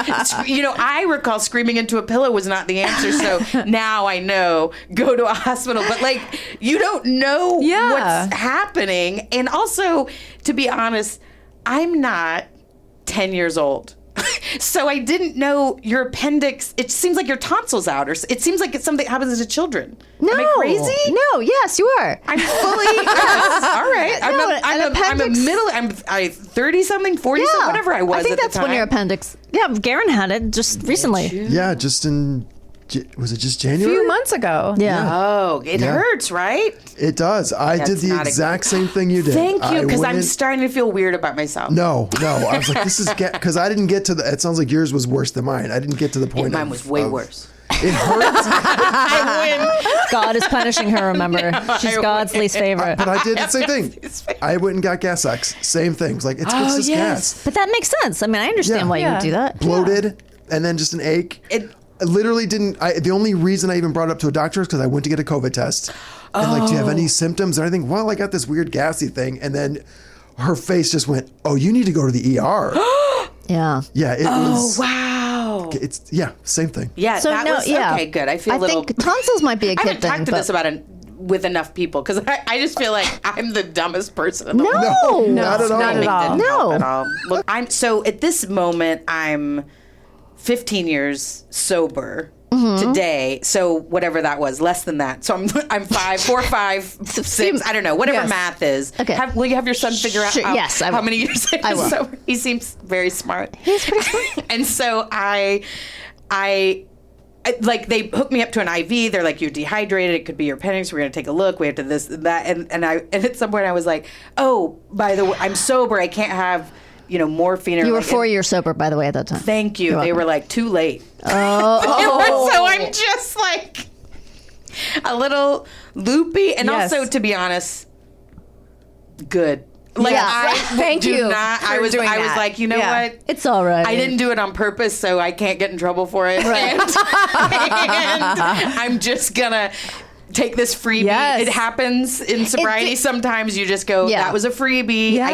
You know, I recall screaming into a pillow was not the answer. So now I know, go to a hospital. But, like, you don't know what's happening. And also, to be honest, I'm not 10 years old. So I didn't know your appendix. It seems like your tonsil's out, or it seems like it's something that happens to children. No. Am I crazy? No. Yes, you are. I'm fully all right. I'm 30 something, 40 something, whatever I was. I think at that's the time. when your appendix. Yeah, Garen had it just recently. Yeah, just in. Was it just January? A few months ago. Yeah. Oh, it hurts, right? It does. I did That's the not a exact same thing you did. Thank you, because went I'm in- starting to feel weird about myself. No. I was like, this is because I didn't get to the. It sounds like yours was worse than mine. I didn't get to the point. Mine was way worse. It hurts. I win. God is punishing her, remember? She's God's least favorite. But I did the same thing. I went and got Gas X. Same thing. It's like, it's just gas. But that makes sense. I mean, I understand why you would do that. Bloated, and then just an ache. I literally didn't. The only reason I even brought it up to a doctor is because I went to get a COVID test. And like, do you have any symptoms or anything? Well, I got this weird gassy thing. And then her face just went, oh, you need to go to the ER. Yeah. Yeah, it was. Oh, wow. It's, same thing. Yeah, So that no, was, yeah. okay, good. I feel a little. think tonsils might be a I kid haven't thing. talked to but- this about with enough people, because I just feel like I'm the dumbest person in the world. No. Not at all. Not at all. Didn't help No. at all. Look, so at this moment, I'm 15 years sober today. So whatever that was, less than that. So I'm 4, 5, 6. I don't know. Whatever Yes. math is. Okay. Will you have your son figure out Sure, yes, I how will. many years I will. sober? He seems very smart. He's pretty smart. And so I like, they hooked me up to an IV. They're like, you're dehydrated. It could be your appendix. We're going to take a look. We have to this, that. And at some point I was like, oh, by the way, I'm sober. I can't have, morphine. Or You were like, 4 years sober, by the way, at that time. Thank you. You're They welcome. were like, too late. Oh. So I'm just like a little loopy. And Yes. also, to be honest, good. Like, Yeah. I Thank do you not. for I was doing I was that. like, you know Yeah. what? It's all right. I didn't do it on purpose, so I can't get in trouble for it. And I'm just gonna take this freebie. Yes. It happens in sobriety. Sometimes you just go, Yeah. that was a freebie. Yeah. I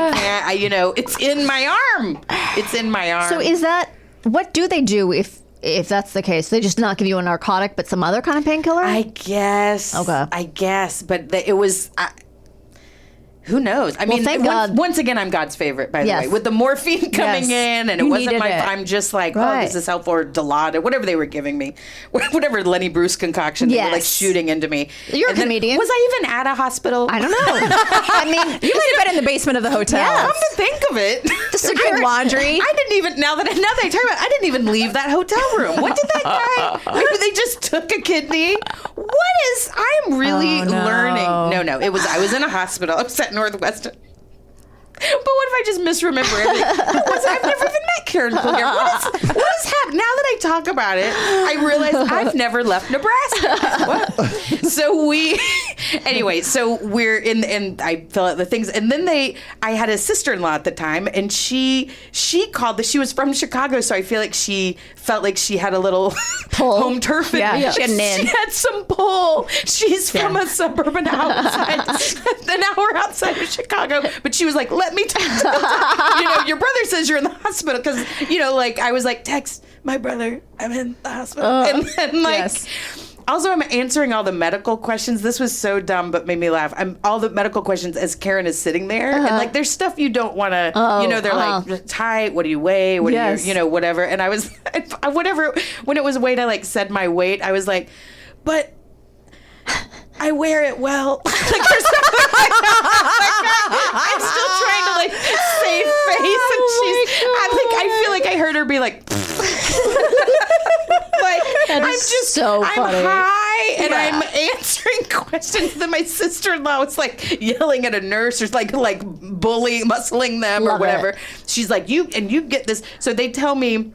can't. It's in my arm. It's in my arm. So is that, what do they do if that's the case? They just not give you a narcotic, but some other kind of painkiller? I guess. Okay. I guess, but it was. Who knows? I mean, thank God. once again, I'm God's favorite, by the Yes. way. With the morphine coming Yes. in, and it You wasn't needed my. it. I'm just like, Right. oh, this is helpful, or Dilaudid, whatever they were giving me, whatever Lenny Bruce concoction they were like Yes. shooting into me. You're a And then- comedian. Was I even at a hospital? I don't know. I mean, You might have been in the basement of the hotel. Yeah. Come to think of it, the security laundry. I didn't even now that I talk about it, I didn't even leave that hotel room. What did that guy? Maybe they just took a kidney. I'm really Oh, no. learning. No, I was in a hospital. I was at Northwestern. But what if I just misremember everything? I've never even met Karen Cougar. What is happening? Now that I talk about it, I realize I've never left Nebraska. What? So we're in, and I fill out the things. And then I had a sister-in-law at the time, and she called, she was from Chicago, so I feel like she felt like she had a little Pull. home turf in Yeah, me. she had an in. She had some pull. She's from a suburban outside, an hour outside of Chicago. But she was like, let me talk to the your brother says you're in the hospital. Because, I was like, text my brother, I'm in the hospital. And then, yes. Also, I'm answering all the medical questions. This was so dumb, but made me laugh. I'm all the medical questions as Karen is sitting there, and like, there's stuff you don't want to, they're like, height, what do you weigh, what do you, whatever. And I was, whatever. When it was weight, I like said my weight. I was like, but I wear it well. Like, or something like that. I'm still trying to like save face, and I feel like I heard her be like. Like, That I'm is just so I'm funny. high and I'm answering questions. Then my sister-in-law was like yelling at a nurse or like bullying, muscling them Love or whatever. it. She's like, you get this. So they tell me,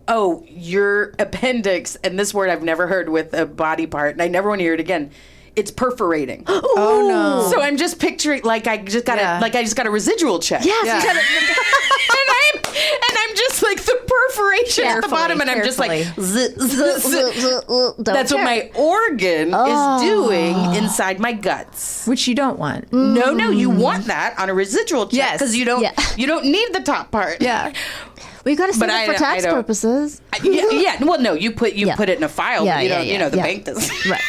oh, your appendix, and this word I've never heard with a body part, and I never want to hear it again. It's perforating. Oh no. So I'm just picturing like I just got a residual check. Yes. Yeah. and I'm just like the perforation at the bottom, and I'm just like, that's what my organ is doing inside my guts. Which you don't want. No, you want that on a residual check Yes. because you don't need the top part. Yeah. We got to save But it for tax don't- purposes. Yeah. Well, no, you put it in a file. Yeah, but you yeah, don't. yeah, You know, the yeah. bank does. Right.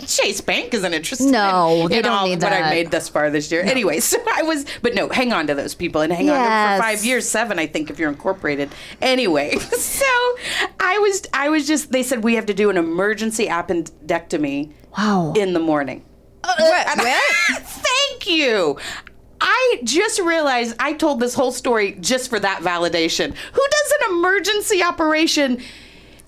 Chase Bank isn't interested. No, they in don't all need what that. I've made thus far this year. Anyway, so but no, hang on to those people and hang on to them for Yes. 5 years, 7, I think, if you're incorporated. Anyway, so I was just. They said we have to do an emergency appendectomy. Wow. In the morning. What? Thank you. I just realized I told this whole story just for that validation. Who does an emergency operation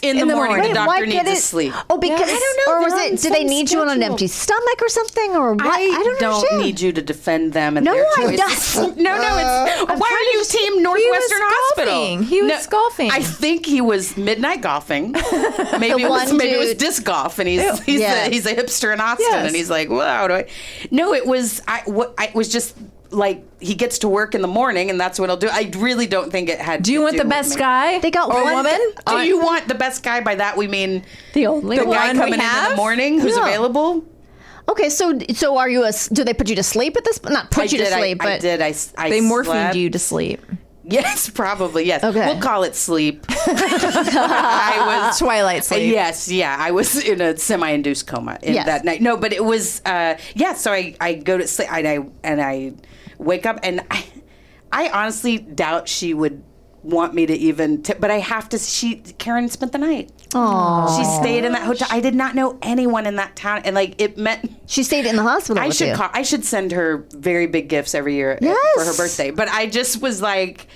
in the morning? The doctor needs to sleep. Oh, because I don't know. Or was They're on it? Did they some need you on an schedule. empty stomach or something? Or what? I don't understand. need you to defend them and No, their I choices. don't. No, it's why are you Team Northwestern Hospital? golfing. He was golfing. I think he was midnight golfing. Maybe it was dude. disc golf, and he's Yeah. he's a hipster in Austin, Yes. and he's like, well, how do I? No, it was it was just like he gets to work in the morning, and that's what he'll do. I really don't think it had. Do you to want do the with best me. guy? They got or one woman? Do you want the best guy? By that we mean The only the one. guy one we coming in the have? morning who's Yeah. available. Okay, so are you do they put you to sleep at this? Not put you to sleep, I but did. I They morphined slept. you to sleep. Yes, probably. Yes. Okay. We'll call it sleep. I was Twilight sleep. Yes, yeah. I was in a semi-induced coma Yes. that night. No, but it was so I go to sleep and I wake up and I honestly doubt she would want me to even but I have to Karen spent the night. Aww. She stayed in that hotel. I did not know anyone in that town, and like it meant She stayed in the hospital I with should you. I should send her very big gifts every year Yes. for her birthday. But I just was like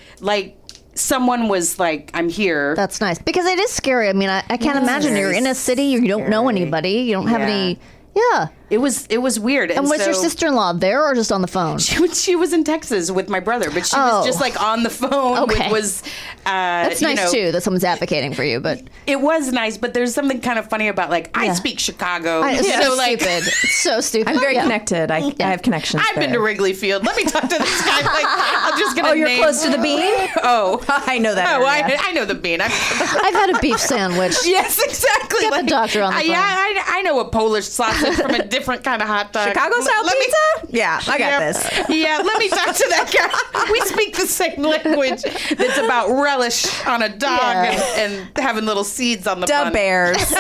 someone was like, I'm here. That's nice because it is scary. I mean, I can't imagine you're in a city, you don't know scary. anybody, you don't have Yeah. any. Yeah. It was weird. And was your so- sister-in-law there or just on the phone? She was in Texas with my brother, but she was just like on the phone. Okay. That's That's nice too that someone's advocating for you, but It was nice, but there's something kind of funny about like I Yeah. speak Chicago. it's you so know, like stupid. It's so stupid. I'm very Yeah. connected. I have connections. I've been to there. Wrigley Field. Let me talk to this guy. Like I'm just gonna. Oh, you're name- close to the bean? Oh, I know that. Oh, area. I know the bean. I've had a beef sandwich. Yes, exactly. Get the doctor on the phone. Yeah, I know a Polish sausage from a different kind of hot dog. Chicago style Let me- pizza? Yeah, I got this. Yeah, let me talk to that guy. We speak the same language. That's about relish on a dog Yeah. and having little seeds on the Da bun. Bears.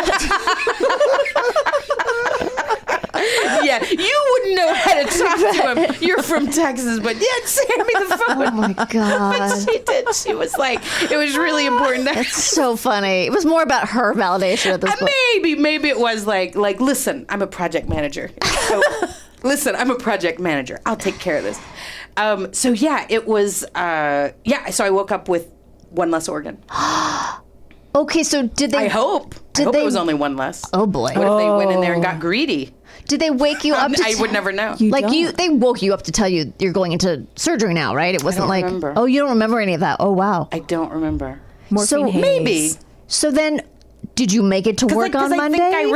Yeah, you wouldn't know how to talk to him. You're from Texas, but yeah, hand me the phone. Oh my But god. she did. She was like, it was really important. It's so funny. It was more about her validation at this point. Maybe it was like, listen, I'm a project manager. So, listen, I'm a project manager. I'll take care of this. So yeah, it was, so I woke up with one less organ. Okay, so did they I hope Did they- it was only one less. Oh boy. What if they went in there and got greedy? Did they wake you up to I would never know. they woke you up to tell you you're going into surgery now, right? It wasn't don't like remember. Oh, you don't remember any of that. Oh wow. I don't remember. So Morphine Maybe. haze. So then did you make it to work on Monday?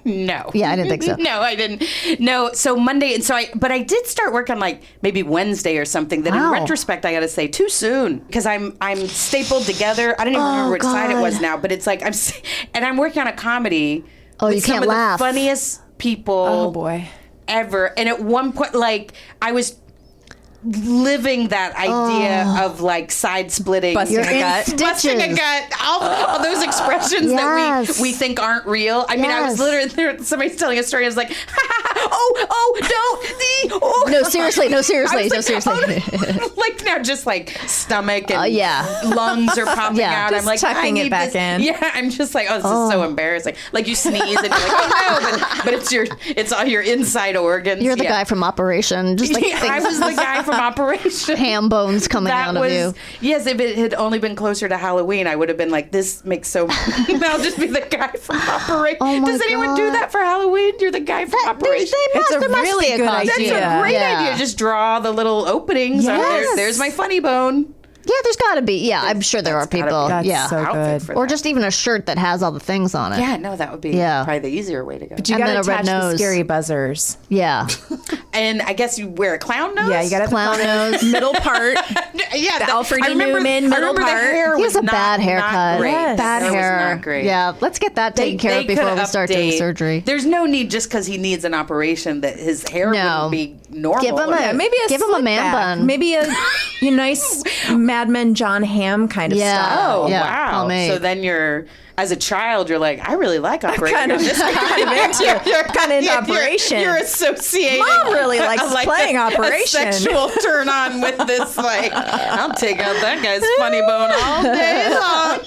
No. Yeah, I didn't think so. No, I didn't. No, so Monday, and so but I did start work on like maybe Wednesday or something. That Wow. in retrospect, I got to say too soon because I'm stapled together. I don't even remember which side it God. was now, but it's like and I'm working on a comedy. Oh, with you some can't of laugh. The funniest people. Oh boy. Ever. And at one point, like I was living that idea of like side splitting, Busting You're a in gut. stitches. busting a gut, all those expressions that Yes. we think aren't real. I mean, I was Yes. literally there, somebody's telling a story. I was like, oh, No, seriously. No, seriously. I was No, like, seriously. oh, no. Like now, just like stomach and yeah. lungs are popping Yeah. out. Just I'm like, tucking I it need back this. in. Yeah, I'm just like, oh, this is so embarrassing. Like you sneeze and you're like, oh no, but it's all your inside organs. You're the Yeah. guy from Operation. Just like Yeah, I things, was the guy from Operation. ham bones coming out of you. Yes, if it had only been closer to Halloween, I would have been like, this makes so. I'll just be the guy from Operation. Oh my Does anyone do God. that for Halloween? You're the guy from Operation. It's a there must really be a good costume. That's idea. a great Yeah. idea. Just draw the little openings. on there. Yes. There's my funny bone. Yeah, there's got to be. Yeah, I'm sure there are That's gotta people. be That's Yeah. so outfit good. for Or that. just even a shirt that has all the things on it. Yeah, no, that would be Yeah. probably the easier way to go. You And got then to a red attach the nose. scary buzzers. Yeah. And I guess you wear a clown nose. Yeah, you got to Clown nose. middle part. Yeah, The Alfred E. I remember, Newman I middle remember part. The hair He has was a bad haircut. Not great. Yes. Bad The hair. was not great. Yeah, let's get that taken care of before could we start doing update- surgery. There's no need just because he needs an operation that his hair No. wouldn't be normal. Give him a- Yeah, maybe Give him a slick man back. bun. Maybe a nice Mad Men John Hamm kind of Yeah. style. Oh Yeah, wow! pomade. So then you're, as a child, you're like, I really like Operation. Kind of, on this. kind of into, kind of in Operation. You're associating. Mom really likes like playing a Operation. sexual turn on with this. Like, I'll take out that guy's funny bone all day long.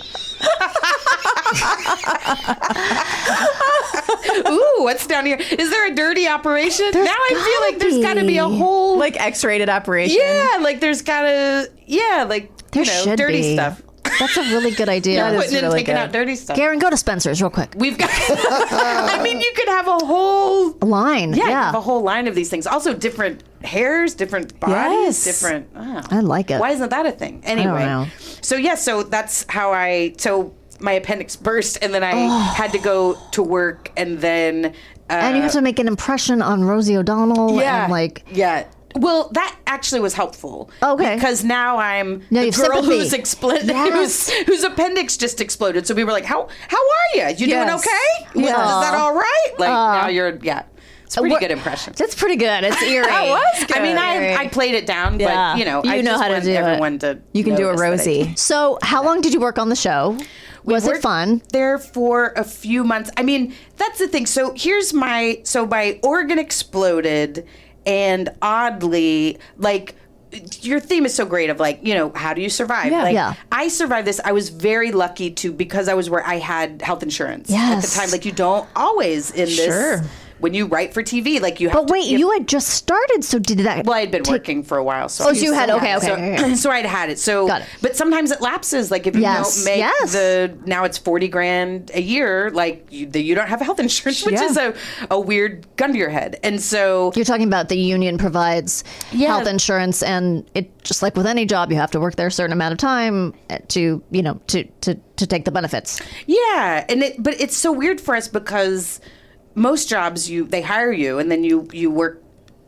Ooh, what's down here? Is there a dirty operation? Now I feel like there's got to be a whole. like X-rated operation. Yeah, like there's gotta. Yeah, like There you know, should dirty be. stuff. That's a really good idea. That is Putting in, really taking good. out dirty stuff. Garen, go to Spencer's real quick. We've got. I mean, you could have a whole. Line. Yeah, you Yeah. have a whole line of these things. Also, different hairs, different bodies, Yes. different. Oh. I like it. Why isn't that a thing? Anyway, know. so yeah, so that's how I. So my appendix burst, and then I had to go to work, and then. And you have to make an impression on Rosie O'Donnell. And like, yeah. Well, that actually was helpful. Okay. Because now I'm Now the you have girl sympathy. Yes. whose appendix just exploded. So we were like, "How are you? You doing Yes. okay? Yeah. Is that all right?" Like now you're It's a pretty what- good impression. that's pretty good. It's eerie. That was good. I mean, I played it down, Yeah. but you know, You I know just how to want do it. everyone to. You can do a notice that I Rosie. did. So, how long did you work on the show? Was it worked fun? There for a few months. I mean, that's the thing. So here's my organ exploded, and oddly, like your theme is so great of like, you know, how do you survive? Yeah. Like Yeah. I survived this. I was very lucky to, because I was where I had health insurance at Yes. the time. Like you don't always in Sure. this when you write for TV, like you have But wait, to, you had just started, so did that? well, I had been take- working for a while, so Oh, so you had- okay, so, okay. so I'd had it. So, Got it. but sometimes it lapses. Like if you Yes, don't make yes. now it's $40,000 a year. Like you don't have health insurance, which Yeah. is a weird gun to your head. And so You're talking about the union provides Yeah. health insurance, and it just like with any job, you have to work there a certain amount of time to take the benefits. yeah, but it's so weird for us because most jobs they hire you and then you work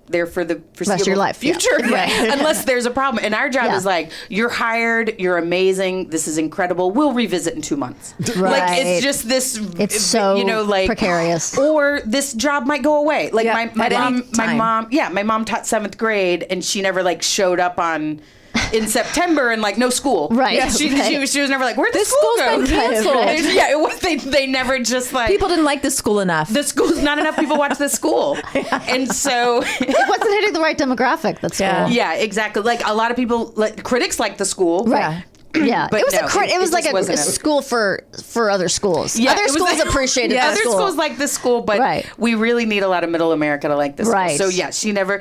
there for the foreseeable of your life, yeah. future, Right. unless there's a problem. And our job Yeah. is like, you're hired, you're amazing, this is incredible. We'll revisit in 2 months. Right. Like it's just this. It's so like precarious. Or this job might go away. Like Yeah, my at any mom, time. my mom taught 7th grade and she never like showed up in September and like no school. Right, Yeah, she was never like, where'd the school school's go? been canceled. Right. Yeah, it was, they never just like People didn't like the school enough. the school's not enough people watch the school. And so It wasn't hitting the right demographic. That's Yeah. cool. yeah, exactly. Like a lot of people critics like the school. Right. Yeah, But it was no, it was it like just a wasn't school for other schools. Yeah, Other it was schools like- appreciated Yeah, the Other school. schools like this school, but Right. we really need a lot of middle America to like this Right. school. So yeah, she never,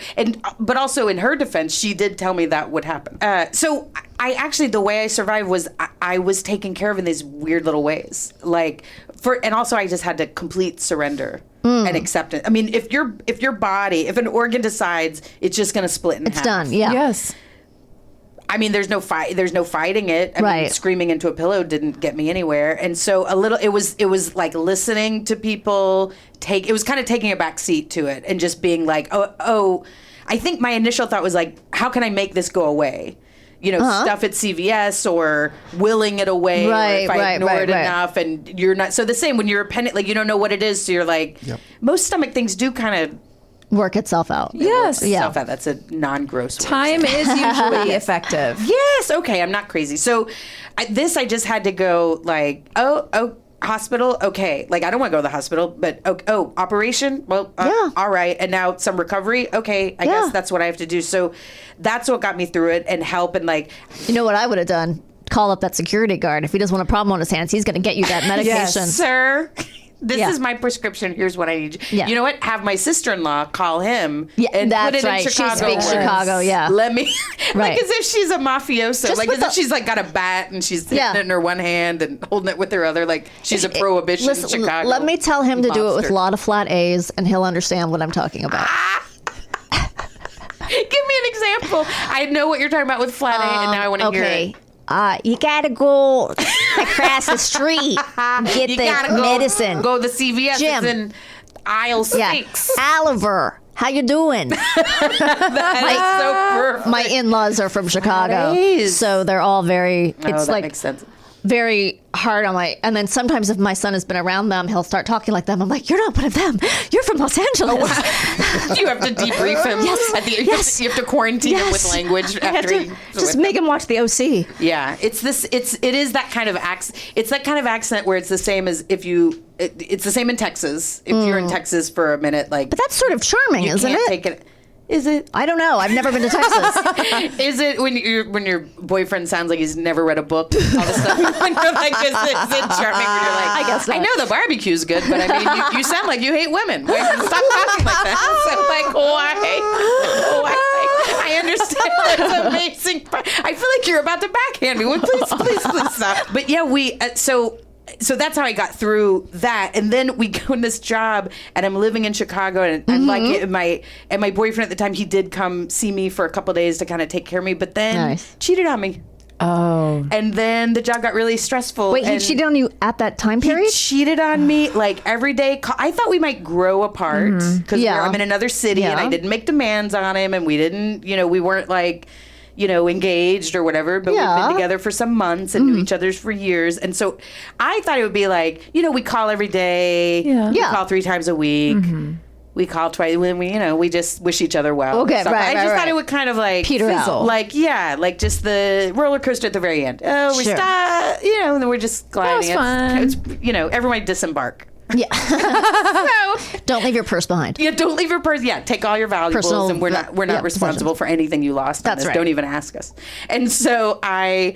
but also in her defense, she did tell me that would happen. So I actually, the way I survived was I was taken care of in these weird little ways. Like and also I just had to complete surrender and accept it. I mean, if if an organ decides it's just going to split in half. It's done. Yeah. Yes. I mean, there's no fighting it. I mean, Right. screaming into a pillow didn't get me anywhere. And so it was like listening to people it was kind of taking a back seat to it and just being like, oh, I think my initial thought was like, how can I make this go away? You know, stuff at CVS or willing it away, or Right, if I right, ignore right, it right. enough, and you're not. So the same when you're a like you don't know what it is, so you're like, Yep. most stomach things do kind of work itself out. Yes. Yeah. Self-out. That's a non-gross word. Time is usually effective. Yes. Okay. I'm not crazy. So I just had to go like, oh, hospital. Okay. Like, I don't want to go to the hospital, but operation. Well, Yeah. all right. And now some recovery. Okay. I guess that's what I have to do. So that's what got me through it and help. And like, You know what I would have done? Call up that security guard. If he doesn't want a problem on his hands, he's going to get you that medication. sir, this Yeah. is my prescription. Here's what I need. Yeah. You know what? Have my sister-in-law call him. Yeah, and that's put it right. in She Chicago. speaks words. Chicago, yeah. Let me, Right. like as if she's a mafioso. Just Like with as if the- she's like got a bat and she's hitting Yeah. it in her one hand and holding it with her other. Like she's a prohibition Listen, Chicago. let me tell him to do it with mobster. a lot of flat A's, and he'll understand what I'm talking about. Give me an example. I know what you're talking about with flat A, and now I want to hear it. You gotta go across the street and get You the gotta go, medicine. Go to the CVS. Jim. It's in aisle 6. Yeah. Oliver, how you doing? That is so perfect. My in-laws are from Chicago, Nice. so they're all very. Oh, It's that like makes sense. very hard on my. And then sometimes if my son has been around them, he'll start talking like them. I'm like, you're not one of them. You're from Los Angeles. You have to debrief him. Yes. At the, Yes. you have to quarantine him with Yes. language I have after to he. just make him watch the OC. Yeah, it is that kind of accent. It's that kind of accent where it's the same as if you. It's the same in Texas. If you're in Texas for a minute, like. But that's sort of charming, you isn't can't it? take it. Is it? I don't know. I've never been to Texas. Is it when your boyfriend sounds like he's never read a book? All the stuff when you're like, is it charming? When you're like, I guess not. I know the barbecue's good, but I mean, you sound like you hate women. Wait, stop talking like that. So like, why? I understand. That's amazing. I feel like you're about to backhand me. Well, please stop. But yeah, so that's how I got through that. And then we go in this job, and I'm living in Chicago, and I'm like, my boyfriend at the time, he did come see me for a couple of days to kind of take care of me, but then Nice. cheated on me. Oh. And then the job got really stressful. Wait, he and cheated on you at that time he period? cheated on me like every day. I thought we might grow apart because Yeah. I'm in another city, and Yeah. I didn't make demands on him, and we didn't, we weren't like, engaged or whatever, but we've Yeah. been together for some months and knew each other's for years. And so I thought it would be like, we call every day. Yeah. We Yeah. call 3 times a week. We call twice when we just wish each other well. Okay, So right, I just right, thought it right. would kind of like Peter out. Fizzle. like just the roller coaster at the very end. Oh, we Sure. stop, and then we're just gliding. was fun. It's everybody disembark. Yeah. So Don't leave your purse behind. yeah, don't leave your purse. Yeah, take all your valuables, Personal, and we're not yeah, responsible for anything you lost. on That's this. right. Don't even ask us. And so I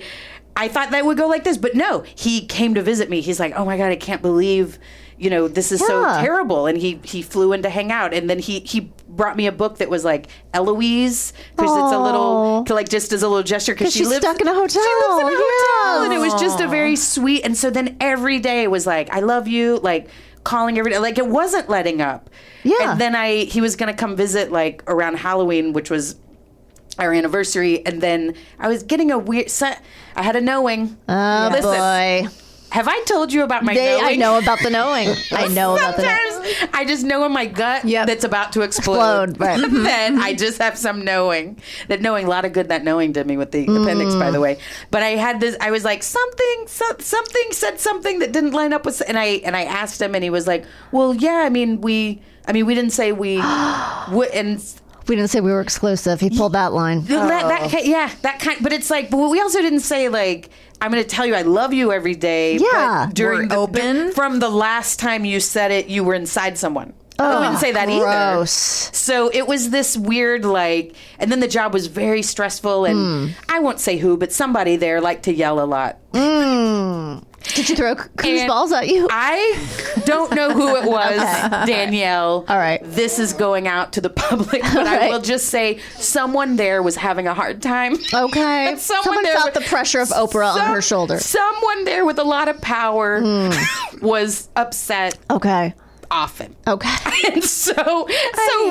thought that would go like this, but no. He came to visit me. He's like, oh my god, I can't believe. This is so Yeah. terrible. And he flew in to hang out. And then he brought me a book that was like Eloise, because it's a little, to like just as a little gesture, because she she's lives stuck in a hotel. She lives in a hotel. Yeah. And it was just a very sweet. And so then every day it was like, I love you, like calling every day. Like it wasn't letting up. Yeah. And then he was going to come visit like around Halloween, which was our anniversary. And then I was getting a weird, I had a knowing. Oh, Listen, boy. have I told you about my knowing? I know about the knowing. I know about the knowing. Sometimes I just know in my gut Yep. that's about to explode. Explode, right. Then I just have some knowing. A lot of good that knowing did me with the appendix, by the way. But I had this. I was like something said something that didn't line up with. And I asked him, and he was like, "Well, yeah. I mean, we didn't say we would." And We didn't say we were exclusive. He pulled that line. that kind. But it's like, but we also didn't say like, I'm going to tell you I love you every day. Yeah. But during We're open. from the last time you said it, you were inside someone. I wouldn't say that either. Gross. So it was this weird like, and then the job was very stressful, and I won't say who, but somebody there liked to yell a lot. Did you throw Cruz And balls at you? I don't know who it was, Danielle. All right. This is going out to the public, but I right. will just say someone there was having a hard time. Okay. And Someone there felt the with- pressure of Oprah on her shoulder. Someone there with a lot of power was upset Okay. often. Okay. And so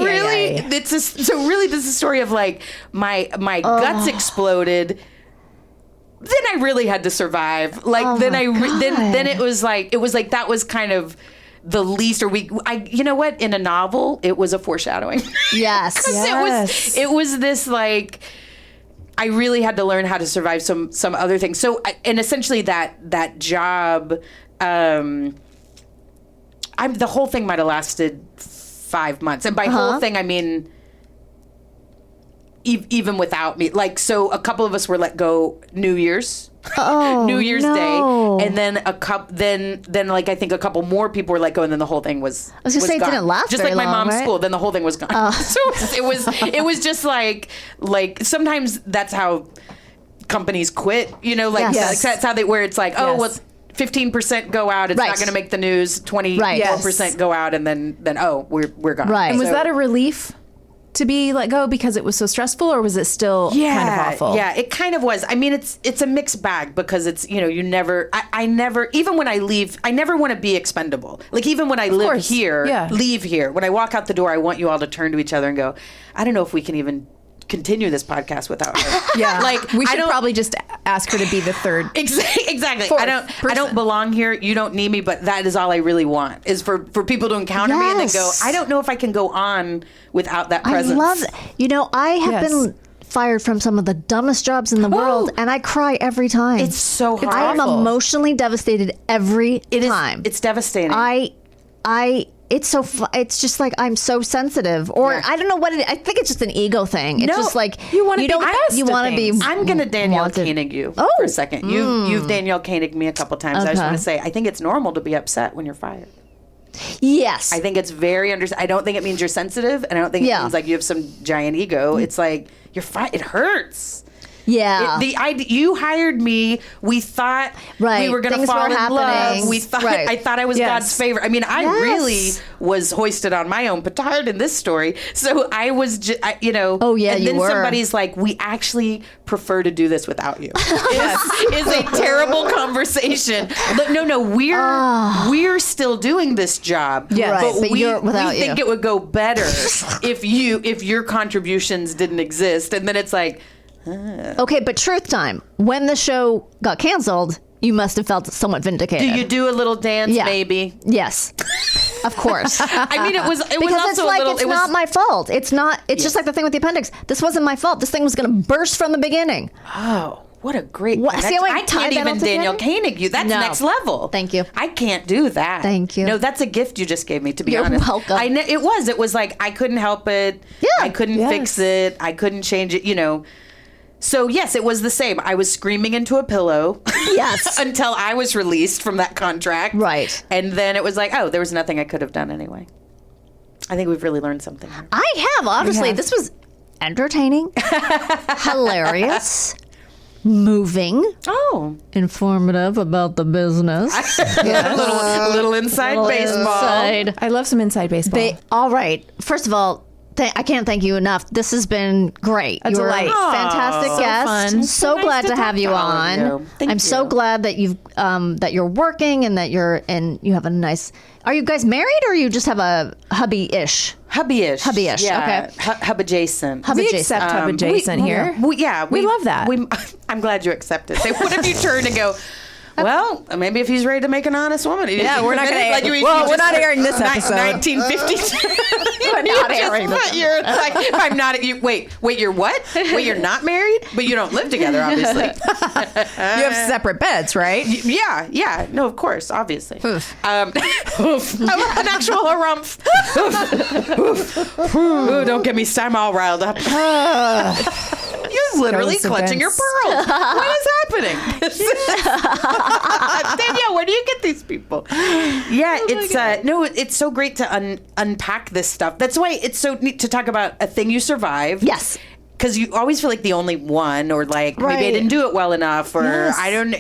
really this is a story of like my guts exploded. Then I really had to survive. Like then it was like that was kind of the least, or you know what, in a novel it was a foreshadowing. Yes. 'Cause Yes. it was this like, I really had to learn how to survive some other things. So and essentially that job, the whole thing might have lasted 5 months. And by whole thing, I mean even without me. Like, so a couple of us were let go New Year's. New Year's Day, and then then like I think a couple more people were let go, and then the whole thing was. I was gonna say gone. it didn't last just very like my long, mom's right? school. Then the whole thing was gone. So it was just like sometimes that's how companies quit. You know, like Yes. that's how they where it's like, oh Yes. well, 15% go out. It's Right. not going to make the news. 24% go out, and then oh we're gone. Right. And was So- that a relief to be let go because it was so stressful, or was it still kind of awful? Yeah, it kind of was. I mean, it's a mixed bag because it's, you never, I never, even when I leave, I never want to be expendable. Like even when I course. leave here, when I walk out the door, I want you all to turn to each other and go, I don't know if we can even continue this podcast without her. Yeah. Like we I should don't- probably just ask her to be the third. Exactly. Fourth I don't person. belong here. You don't need me, but that is all I really want is for people to encounter me and then go, Yes. I don't know if I can go on without that I presence. love it. I have Yes. been fired from some of the dumbest jobs in the world, and I cry every time. It's so hard. I am emotionally devastated every It is. time. It's devastating. It's so. It's just like I'm so sensitive, or Yeah. I don't know what it. I think it's just an ego thing. It's No, just like you wanna be don't. the best You at want to be. things. I'm gonna Danielle wanted. Koenig you Oh. for a second. You've Danielle Koenig me a couple times. I just Okay. want to say I think it's normal to be upset when you're fired. Yes. I think it's very I don't think it means you're sensitive, and I don't think it Yeah. means like you have some giant ego. It's like you're fired. It hurts. yeah. You hired me. We thought Right. we were going to Things fall were in love. happening. We thought Right. I thought I was Yes. God's favorite. I mean, I Yes. really was hoisted on my own petard in this story. So I was, Oh, yeah, And you then were. somebody's like, "We actually prefer to do this without you." Is a terrible conversation. But no, we're still doing this job. Yes. Right, but you're without we think you. it would go better if your contributions didn't exist. And then it's like. Okay, but truth time. When the show got canceled, you must have felt somewhat vindicated. Do you do a little dance, Yeah. maybe? Yes, of course. I mean, it was Because also it's like a little. it's not my fault. It's not. It's just like the thing with the appendix. This wasn't my fault. This thing was going to burst from the beginning. Oh, what a great! What- see how I I tied can't that even all Danielle together? Koenig you. That's No. next level. Thank you. I can't do that. Thank you. No, that's a gift you just gave me. To be You're honest, welcome. It was. It was like I couldn't help it. Yeah. I couldn't fix it. I couldn't change it. So yes, it was the same. I was screaming into a pillow. Yes. Until I was released from that contract. Right. And then it was like, oh, there was nothing I could have done anyway. I think we've really learned something here. I have honestly. This was entertaining, hilarious, moving, Oh. informative about the business. little inside baseball. Inside. I love some inside baseball. All right. First of all, I can't thank you enough. This has been great. A You're delight. a fantastic So guest. fun. So nice glad to to have talk you to all of on. you. Thank I'm so you. glad that you're working and that you have a nice. Are you guys married or you just have a hubby-ish? Hubbyish. Hubbyish, Yeah. okay. Hub adjacent. Hub we adjacent. accept hub adjacent here. We love that. I'm glad you accepted. Say, what if you turn and go, well, maybe if he's ready to make an honest woman. Yeah, we're not gonna- you well, just we're not put airing this episode. 1952. We're not airing this You're like, if I'm not. Wait, you're what? Wait, you're not married, but you don't live together, obviously. You have separate beds, right? Yeah. No, of course, obviously. An actual harumph. Ooh, don't get me started. I'm all riled up. You're literally clutching your pearls. What is happening? Danielle, where do you get these people? Yeah, it's so great to unpack this stuff. That's why it's so neat to talk about a thing you survived. Yes. Because you always feel like the only one, or like maybe I Right. didn't do it well enough, or Yes. I don't,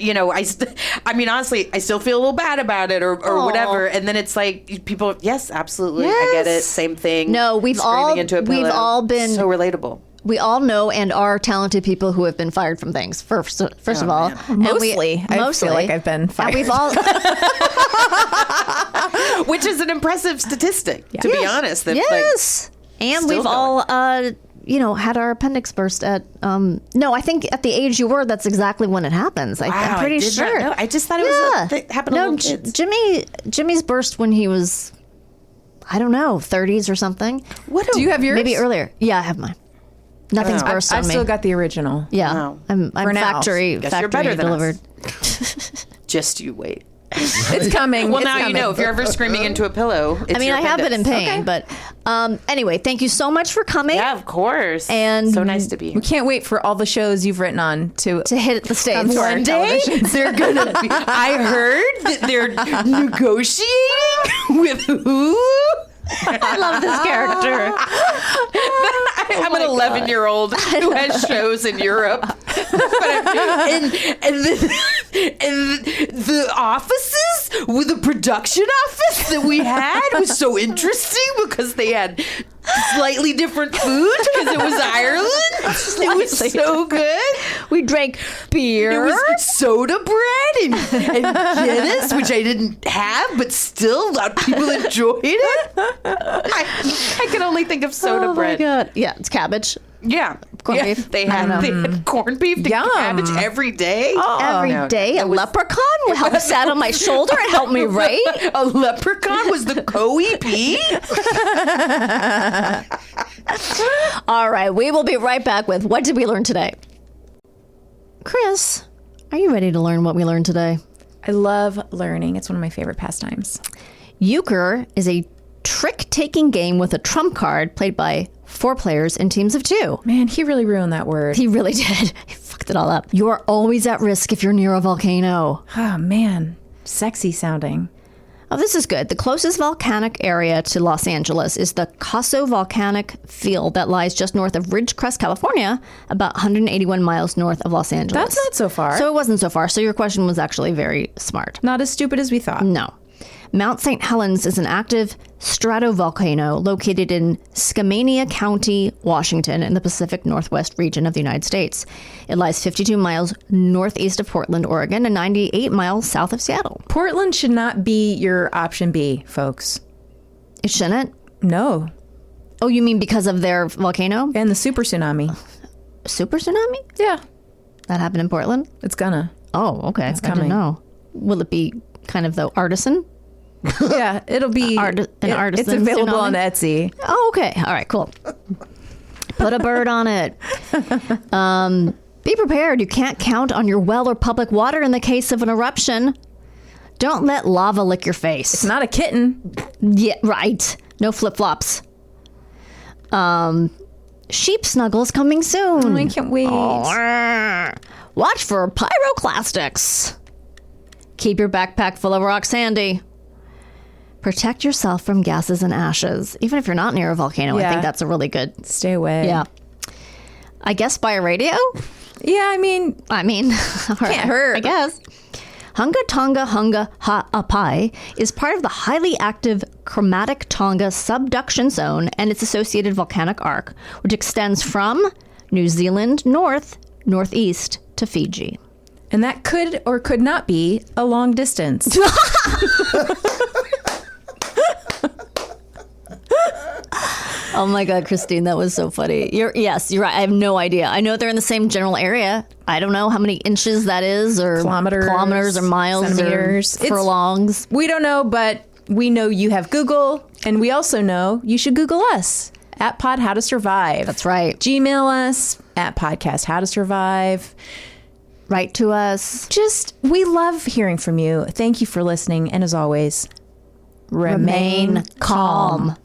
I mean, honestly, I still feel a little bad about it, or Aw. whatever. And then it's like people, yes, absolutely, I get it, Yes. same thing. No, we've Screaming into a pillow. been- so relatable. We all know and are talented people who have been fired from things. First of all, man. And Mostly. I feel like I've been fired. And we've all. Which is an impressive statistic, to be honest. That, Yes. And still we've all, had our appendix burst at. No, I think at the age you were, that's exactly when it happens. Wow, I'm pretty I did sure. Not know. I just thought it was happened to no, little kids. Jimmy's burst when he was, I don't know, 30s or something. Do you have yours? Maybe earlier. Yeah, I have mine. Nothing's burst on I've me. still got the original. Yeah, Wow. I'm For now. factory Guess you're better than us. delivered. Just you wait. It's coming. Well, It's now you coming. know. If you're ever screaming into a pillow, it's I mean, your I have been in appendix. pain, but anyway, thank you so much for coming. Yeah, of course. And so nice to be here. We can't wait for all the shows you've written on to hit the stage. Come to our One day television. they're gonna be. I heard that they're negotiating with who? I love this character. I'm an 11-year-old who has shows in Europe, and the offices with the production office that we had was so interesting because they had slightly different food because it was Ireland. It was so good. We drank beer. It was soda bread and Guinness, which I didn't have, but still, a lot of people enjoyed it. I can only think of soda oh bread. my God. Yeah, it's cabbage. Yeah, Corned yeah, beef? They had corned beef and Yum. cabbage every day. Every day, a leprechaun would help sat on my shoulder and help me write. A leprechaun was the co-EP. All right, we will be right back with What Did We Learn Today? Chris, are you ready to learn what we learned today? I love learning. It's one of my favorite pastimes. Euchre is a trick-taking game with a trump card played by 4 players in teams of 2. Man, he really ruined that word. He really did. He fucked it all up. You are always at risk if you're near a volcano. Oh, man. Sexy sounding. Oh, this is good. The closest volcanic area to Los Angeles is the Caso Volcanic Field that lies just north of Ridgecrest, California, about 181 miles north of Los Angeles. That's not so far. So it wasn't so far. So your question was actually very smart. Not as stupid as we thought. No. Mount St. Helens is an active stratovolcano located in Skamania County, Washington, in the Pacific Northwest region of the United States. It lies 52 miles northeast of Portland, Oregon, and 98 miles south of Seattle. Portland should not be your option B, folks. It shouldn't? No. Oh, you mean because of their volcano? And the super tsunami. Super tsunami? Yeah. That happened in Portland? It's gonna. Oh, okay. I coming. didn't know. Will it be kind of the artisan? Yeah, it'll be artisan It's available tsunami? on Etsy. Oh, okay. All right, cool. Put a bird on it. Be prepared. You can't count on your well or public water in the case of an eruption. Don't let lava lick your face. It's not a kitten. Yeah, right. No flip-flops. Sheep snuggles coming soon. I can't wait. Watch for pyroclastics. Keep your backpack full of rock sandy. Protect yourself from gases and ashes. Even if you're not near a volcano, I Yeah. think that's a really good. Stay away. Yeah. I guess by a radio? Yeah, I mean, all right, can't hurt. I guess. Hunga Tonga Hunga Ha'apai is part of the highly active chromatic Tonga subduction zone and its associated volcanic arc, which extends from New Zealand northeast to Fiji. and that could or could not be a long distance. Oh my God, Christine, that was so funny. Yes, you're right. I have no idea. I know they're in the same general area. I don't know how many inches that is, or kilometers or miles, centimeters. or furlongs. We don't know, but we know you have Google, and we also know you should Google us at Pod How to Survive. That's right. Gmail us at Podcast How to Survive. Write to us. We love hearing from you. Thank you for listening, and as always, Remain calm.